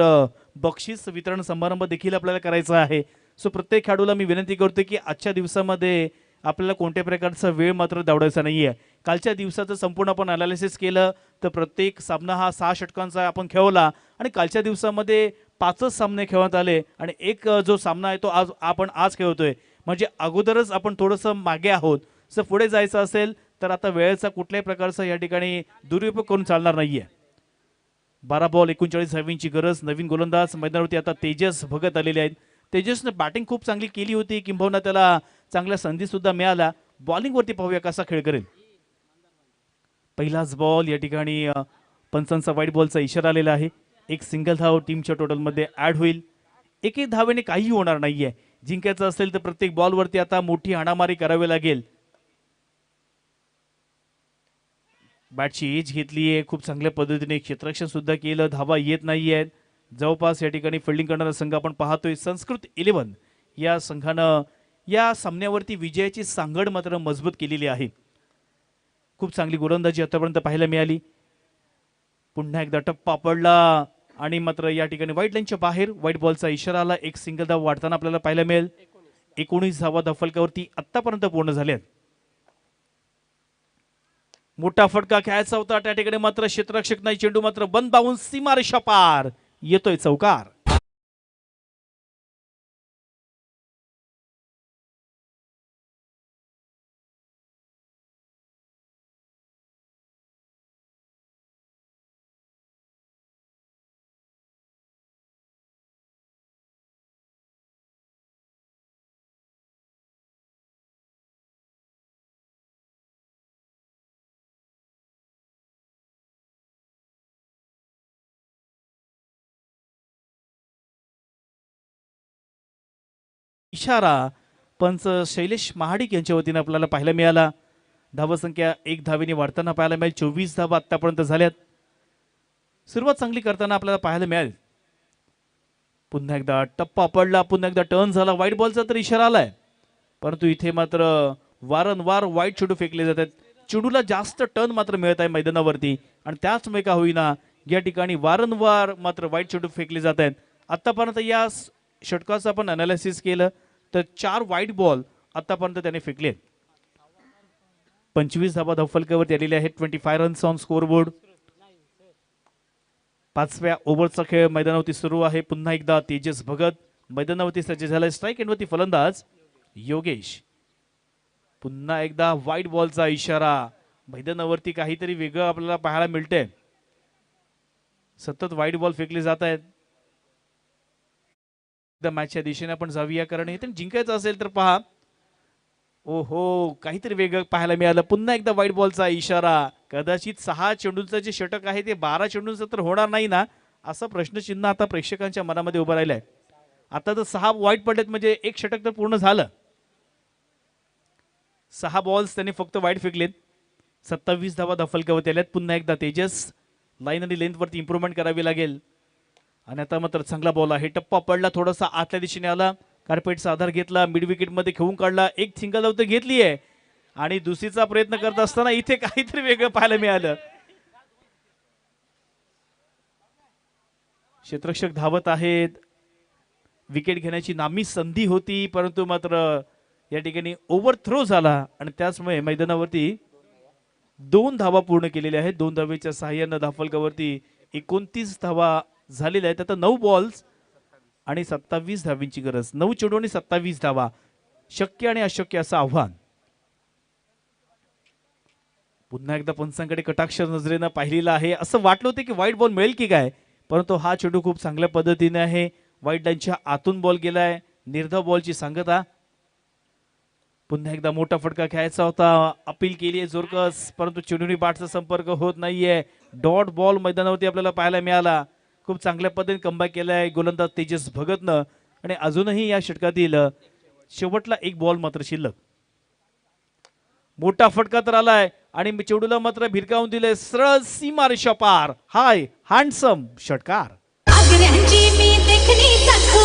बक्षीस वितरण समारंभ देखील आपल्याला करायचा आहे. सो प्रत्येक खेळाडूला मी विनंती करतो की आजच्या दिवसामध्ये आपल्याला कोणत्या प्रकारचा वेळ मात्र दवडायचा नाहीये. कालच्या दिवसाचं संपूर्ण आपण अनालिसिस केलं तर प्रत्येक सामना हा 6 षटकांचा आपण खेळवला आणि कालच्या दिवसामध्ये 5च सामने खेळवण्यात आले आणि एक जो सामना आहे तो आज खेळवतोय, म्हणजे अगोदरच आपण थोडंसं मागे आहोत. जर पुढे जायचं असेल तर आता वेळेचा कुठल्याही प्रकारचा या ठिकाणी दुरुपयोग करून चालणार नाहीये. 12 बॉल 39 धावींची गरज. नवीन गोलंदाज मैदानावरती आता तेजस भगत आलेले आहेत. तेजसने बॅटिंग खूप चांगली केली होती, किंबहुना त्याला चांगल्या संधी सुद्धा मिळाल्या. बॉलिंगवरती पाहूया कसा खेळ करेल. पहिलाच बॉल या ठिकाणी पंचांचा वाईट बॉलचा इशारा आलेला आहे. एक सिंगल धाव टीमच्या टोटलमध्ये ऍड होईल. एकही धावेने काही होणार नाहीये. जिंकायचं असेल तर प्रत्येक बॉलवरती आता मोठी हाणामारी करावी लागेल. बॅटची एज घेतली आहे, खूप चांगल्या पद्धतीने क्षेत्ररक्षण सुद्धा केलं. धावा येत नाहीयेत. जवळपास या ठिकाणी फिल्डिंग करणारा संघ आपण पाहतोय संस्कृत 11 या संघानं या सामन्यावरती विजयाची सांगड मात्र मजबूत केलेली आहे. खूप चांगली गोलंदाजी आतापर्यंत पाहायला मिळाली. पुन्हा एकदा टप्पा पडला आणि मात्र या ठिकाणी व्हाईट लाईनच्या बाहेर व्हाईट बॉलचा इशारा आला. एक सिंगल धाव वाढताना आपल्याला पाहायला मिळेल. 19 धावा धाफलकावरती आतापर्यंत पूर्ण झाल्यात. मोठा फटका खेळायचा होता त्या ठिकाणी, मात्र क्षेत्ररक्षक नाही, चेंडू मात्र बंद बाहून सीमारेषा पार, येतोय चौकार. इशारा पंच शैलेश महाडिक यांच्या वतीने आपल्याला पाहायला मिळाला. धावसंख्या 1 धावेने वाढताना पाहायला मिळेल. 24 धावा आतापर्यंत झाल्यात. सुरुवात चांगली करताना आपल्याला पाहायला मिळेल. पुन्हा एकदा टप्पा पडला, पुन्हा एकदा टर्न झाला. व्हाईट बॉलचा तर इशारा आलाय, परंतु इथे मात्र वारंवार वाईट चेंडू फेकले जातात. चेंडूला जास्त टर्न मात्र मिळत आहे मैदानावरती आणि त्याचमुळे का होईना या ठिकाणी वारंवार मात्र वाईट चेंडू फेकले जात आहेत. आतापर्यंत या षटकाचं आपण अनालिसिस केलं तर 4 वाईट बॉल आतापर्यंत त्याने फेकले. 25 धावा धावफलकावरती आलेले आहेत. 25 रन्स ऑन स्कोरबोर्ड. 5व्या ओव्हरचा खेळ मैदानावरती सुरू आहे. पुन्हा एकदा तेजस भगत मैदानावरती सज्ज झालाय. स्ट्राईक एंडवरती फलंदाज योगेश. पुन्हा एकदा व्हाईट बॉलचा इशारा. मैदानावरती काहीतरी वेगळं आपल्याला पाहायला मिळतंय. सतत व्हाईट बॉल फेकले जात आहेत. मॅचच्या दिशेने आपण जाऊया, कारण हे जिंकायचं असेल तर पहा ओहो, काहीतरी वेगळं पाहायला मिळालं. पुन्हा एकदा व्हाईट बॉलचा इशारा. कदाचित 6 चेंडूंचं जे षटक आहे ते 12 चेंडूंचं तर होणार नाही ना, असं प्रश्नचिन्ह आता प्रेक्षकांच्या मनामध्ये उभं राहिलंय. आता तर 6 वाईट पडलेत म्हणजे एक षटक तर पूर्ण झालं. 6 बॉल्स त्यांनी फक्त वाईट फेकलेत. 27 धावा दफलकावरती आल्यात. पुन्हा एकदा तेजस लाईन आणि लेंथवरती इम्प्रूव्हमेंट करावी लागेल. आणि आता मात्र चांगला बॉल आहे. टप्पा पडला, थोडासा आतल्या दिशेने आला, कार्पेटचा आधार घेतला, मिड विकेट मध्ये खेळून काढला, एक सिंगल आउट घेतली आहे. आणि दुसरीचा प्रयत्न करत असताना इथे काहीतरी वेगळं पाहायला मिळालं. क्षेत्ररक्षक धावत आहेत. विकेट घेण्याची नामी संधी होती, परंतु मात्र या ठिकाणी ओव्हर थ्रो झाला आणि त्याचमुळे मैदानावरती 2 धावा पूर्ण केलेल्या आहेत. 2 धावेच्या सहाय्यानं धावफलकावरती 29 धावा झालेल्या आहेत. आता 9 बॉल्स आणि 27 धावींची गरज. 9 चेंडू आणि 27 धावा. शक्य आणि अशक्य असं आव्हान. पुन्हा एकदा पंचांकडे कटाक्ष नजरेनं पाहिलेलं आहे. असं वाटलं होतं की व्हाईट बॉल मिळेल की काय, परंतु हा चेंडू खूप चांगल्या पद्धतीने आहे. व्हाईट लाईनच्या आतून बॉल गेलाय. निर्धाव बॉलची सांगता. पुन्हा एकदा मोठा फटका खेळायचा होता. अपील केली आहे जोरकस, परंतु चेंडूनी बॅटचा संपर्क होत नाहीये. डॉट बॉल मैदानावरती आपल्याला पाहायला मिळाला. खूप चांगल्या पद्धतीने कमबॅक केलाय गोलंदाज तेजस भगतनं. आणि अजूनही या षटकातील शेवटला एक बॉल मात्र शिल्लक. मोठा फटका तर आलाय आणि चेंडूला मात्र भिरकावून दिले सरळ सीमारेषा पार. हाय हँडसम षटकार. आगऱ्यांची मी देखणी चाखू.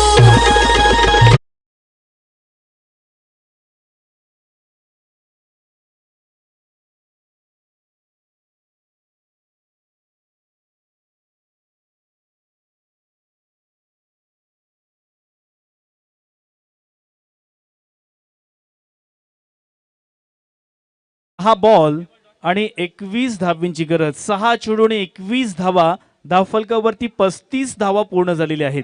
हा बॉल आणि 21 धावांची गरज. 6 चेंडू आणि 21 धावा. धावफलकावरती 35 धावा पूर्ण झालेल्या आहेत.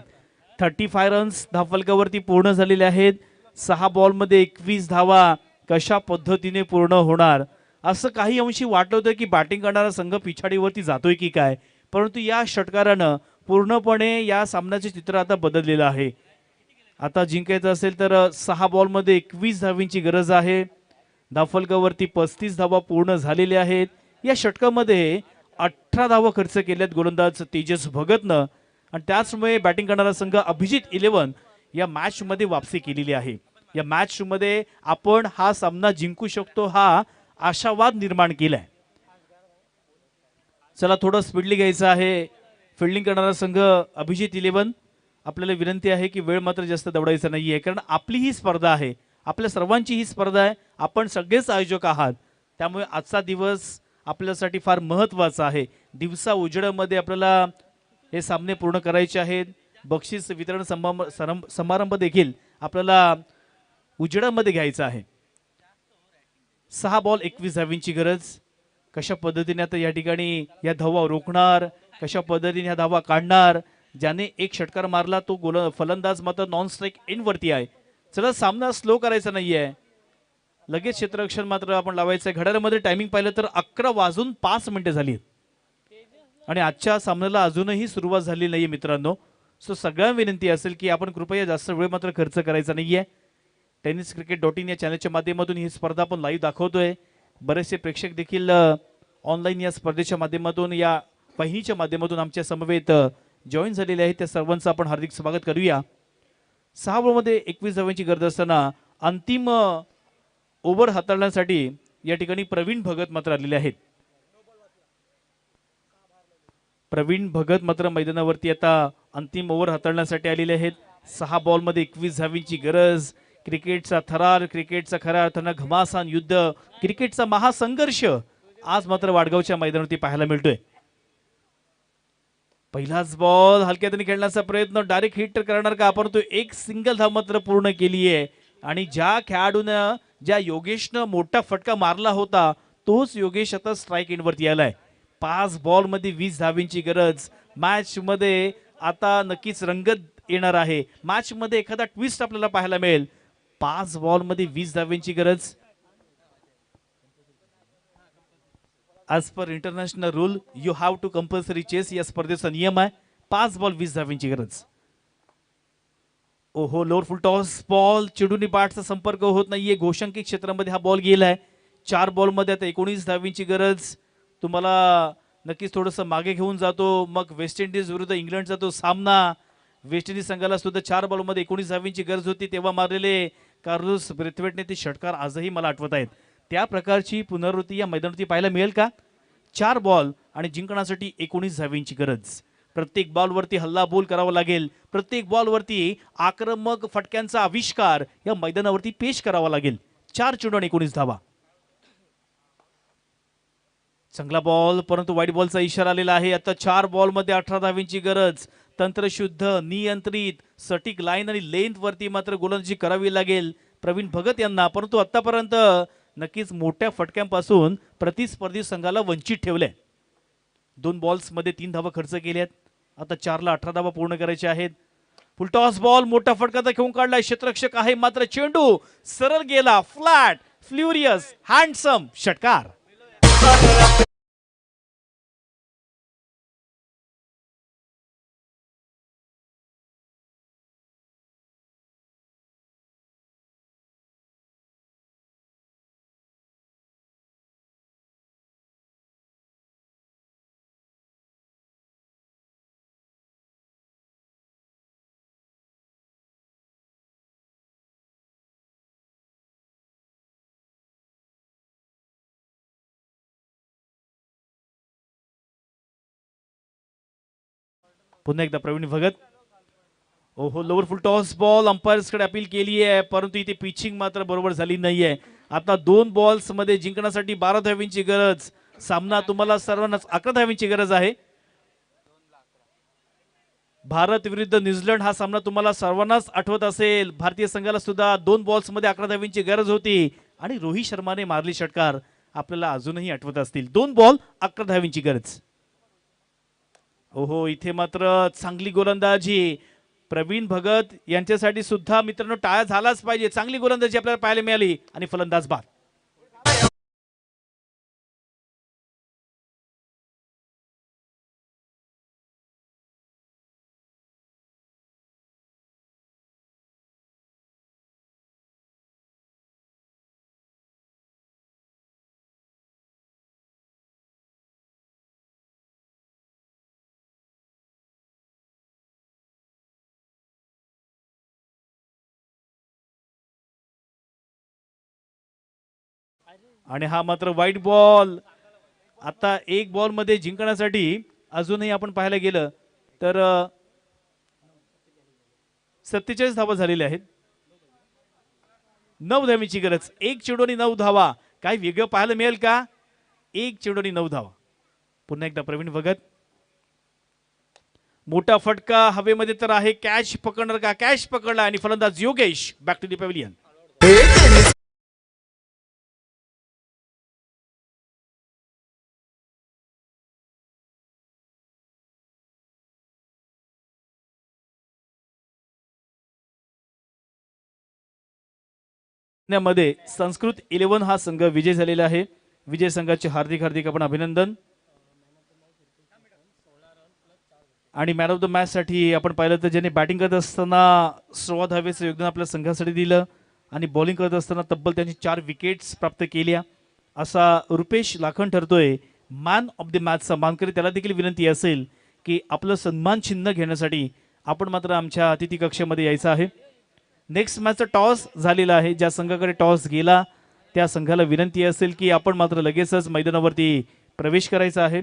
35 रन्स धावफलकावरती पूर्ण झालेले आहेत. 6 बॉल मध्ये 21 धावा कशा पद्धतीने पूर्ण होणार असं काही अंशी वाटलं होतं की बॅटिंग करणारा संघ पिछाडीवरती जातोय की काय, परंतु या षटकारानं पूर्णपणे या सामन्याचे चित्र आता बदललेलं आहे. आता जिंकायचं असेल तर 6 बॉल मध्ये 21 धावींची गरज आहे. धावफलकावरती 35 धावा पूर्ण झालेल्या आहेत. या षटकामध्ये 18 धावा खर्च केल्यात गोलंदाज तेजस भगतनं आणि त्याचमुळे बॅटिंग करणारा संघ अभिजित 11 या मॅच मध्ये वापसी केलेली आहे. या मॅच मध्ये आपण हा सामना जिंकू शकतो हा आशावाद निर्माण केलाय. चला थोडं स्पीडली घ्यायचं आहे. फिल्डिंग करणारा संघ अभिजित 11 आपल्याला विनंती आहे की वेळ मात्र जास्त दवडायचा नाहीये, कारण आपली ही स्पर्धा आहे, आपल्या सर्वांची ही स्पर्धा आहे. आपण सगळेच आयोजक आहात, त्यामुळे आजचा दिवस आपल्यासाठी फार महत्त्वाचा आहे. दिवसा उजेडामध्ये आपल्याला हे सामने पूर्ण करायचे आहेत. बक्षीस वितरण समारंभ देखील आपल्याला उजेडामध्ये घ्यायचा आहे. 6 बॉल 21 धावींची गरज. कशा पद्धतीने आता या ठिकाणी या धावा रोखणार, कशा पद्धतीने ह्या धावा काढणार. ज्याने एक षटकार मारला तो फलंदाज मात्र नॉन स्ट्राईक इन वरती आहे. चला सामना स्लो करायचा नाहीये, लगेच क्षेत्ररक्षण मात्र आपण लावायचंय. घड्याळामध्ये टायमिंग पाहिलं तर 11:05 झाली आणि आजच्या सामन्याला अजूनही सुरुवात झाली नाहीये मित्रांनो. सो सगळ्यांना विनंती असेल की आपण कृपया जास्त वेळ मात्र खर्च करायचा नाहीये. tenniscricket.in या चॅनलच्या माध्यमातून ही स्पर्धा आपण लाईव्ह दाखवतोय. बरेचसे प्रेक्षक देखील ऑनलाईन या स्पर्धेच्या माध्यमातून या वाहिनीच्या माध्यमातून आमच्या समवेत जॉईन झालेले आहेत. त्या सर्वांचं आपण हार्दिक स्वागत करूया. 6 बॉलमध्ये 21 धावांची गरज असताना अंतिम ओव्हर हाताळण्यासाठी या ठिकाणी प्रवीण भगत मात्र आलेले आहेत. प्रवीण भगत मात्र मैदानावरती आता अंतिम ओव्हर हाताळण्यासाठी आलेले आहेत. 6 बॉलमध्ये 21 धावींची गरज. क्रिकेटचा थरार, क्रिकेटचा खऱ्या अर्थानं घमासान युद्ध, क्रिकेटचा महासंघर्ष आज मात्र वाडगावच्या मैदानावरती पाहायला मिळतोय. पहिलाच बॉल हलक्यातून खेळण्याचा प्रयत्न, डायरेक्ट हिट करणार का, परंतु एक सिंगल धाव मात्र पूर्ण केली आहे. आणि ज्या खेळाडूनं ज्या योगेशनं मोठा फटका मारला होता तोच योगेश आता स्ट्राईक इन वरती आलाय. 5 बॉल मध्ये 20 धावींची गरज. मॅच मध्ये आता नक्कीच रंगत येणार आहे. मॅच मध्ये एखादा ट्विस्ट आपल्याला पाहायला मिळेल. 5 बॉल मध्ये 20 धावींची गरज. As per international rule you have to compulsory chase, या स्पर्धेचा नियम आहे. 5 बॉल 20 धावींची गरज. ओहो, लोअर फुल टॉस बॉल चिडूनी बॅटचा संपर्क होत नाहीये. गोशंकी क्षेत्रामध्ये हा बॉल गेलाय. 4 बॉलमध्ये आता 19 धावींची गरज. तुम्हाला नक्कीच थोडंसं मागे घेऊन जातो. मग वेस्ट इंडिज विरुद्ध इंग्लंडचा तो सामना. वेस्ट इंडिज संघाला सुद्धा 4 बॉलमध्ये 19 धावींची गरज होती. तेव्हा मारलेले कार्लोस ब्रेथवेटने ते षटकार आजही मला आठवत आहेत. त्या प्रकारची पुनरावृत्ती या मैदानावरती पाहायला मिळेल का? 4 बॉल आणि जिंकण्यासाठी 19 धावींची गरज. प्रत्येक बॉलवरती हल्ला बोल करावा लागेल. प्रत्येक बॉलवरती आक्रमक फटक्यांचा आविष्कार या मैदानावरती पेश करावा लागेल. 4 चेंडू आणि 19 धावा. चांगला बॉल, परंतु वाईट बॉलचा इशारा आलेला आहे. आता 4 बॉलमध्ये 18 धावींची गरज. तंत्रशुद्ध, नियंत्रित, सटीक लाईन आणि लेंथ वरती मात्र गोलंदाजी करावी लागेल प्रवीण भगत यांना. परंतु आतापर्यंत नक्कीच मोठ्या फटक्यांपासून प्रतिस्पर्धी संघाला वंचित ठेवले. 2 बॉल्समध्ये 3 धावा खर्च केल्यात. आता 4ला 18 धावा पूर्ण करायच्या आहेत. फुलटॉस बॉल मोठा फटका घेऊन काढलाय. क्षेत्ररक्षक आहे मात्र चेंडू सरळ गेला. फ्लॅट, फ्ल्युरियस, हँडसम षटकार. पुन्हा एकदा प्रवीण भगत. ओहो, लोअर फुल टॉस बॉल अंपायर्सकडे अपील केली आहे, परंतु इथे पिचिंग मात्र बरोबर झाली नाहीये. आता 2 बॉल्स मध्ये जिंकण्यासाठी 12 धावींची गरज. सामना तुम्हाला सर्वांनाच 11 धावींची गरज आहे. भारत विरुद्ध न्यूझीलंड हा सामना तुम्हाला सर्वांनाच आठवत असेल. भारतीय संघाला सुद्धा 2 बॉल्स मध्ये 11 धावींची गरज होती आणि रोहित शर्माने मारली षटकार आपल्याला अजूनही आठवत असतील. 2 बॉल 11 धावींची गरज. ओहो, इथे मात्र चांगली गोलंदाजी प्रवीण भगत यांच्यासाठी सुद्धा मित्रांनो टाळ्या झालाच पाहिजे. चांगली गोलंदाजी आपल्याला पाहायला मिळाली आणि फलंदाज बाद. आणि हा मात्र वाईट बॉल. आता 1 बॉल मध्ये जिंकण्यासाठी अजूनही आपण पाहायला गेलं तर 47 धावा झालेल्या आहेत. 9 धावीची गरज. 1 चेंडू आणि 9 धावा. काय वेगळं पाहायला मिळेल का? 1 चेंडू आणि 9 धावा. पुन्हा एकदा प्रवीण भगत. मोठा फटका हवेमध्ये तर आहे. कॅच पकडणार का? कॅच पकडला आणि फलंदाज Yogesh back to the pavilion. मध्ये संस्कृत 11 हा संघ विजय झालेला आहे. विजय संघाचे हार्दिक हार्दिक आपण अभिनंदन. आणि मॅन ऑफ द मॅच साठी आपण पाहिलं तर ज्याने बॅटिंग करत असताना 16 धावेचं योगदान आपल्या संघासाठी दिलं आणि बॉलिंग करत असताना तब्बल त्यांनी 4 विकेट्स प्राप्त केल्या असा रुपेश लाखन ठरतोय मॅन ऑफ द मॅचचा मानकरी. त्याला देखील विनंती असेल की आपलं सन्मान चिन्ह घेण्यासाठी आपण मात्र आमच्या अतिथी कक्षेमध्ये यायचं आहे. नेक्स्ट मॅचचा टॉस झालेला आहे. ज्या संघाकडे टॉस गेला त्या संघाला विनंती असेल की आपण मात्र लगेचच मैदानावरती प्रवेश करायचा आहे.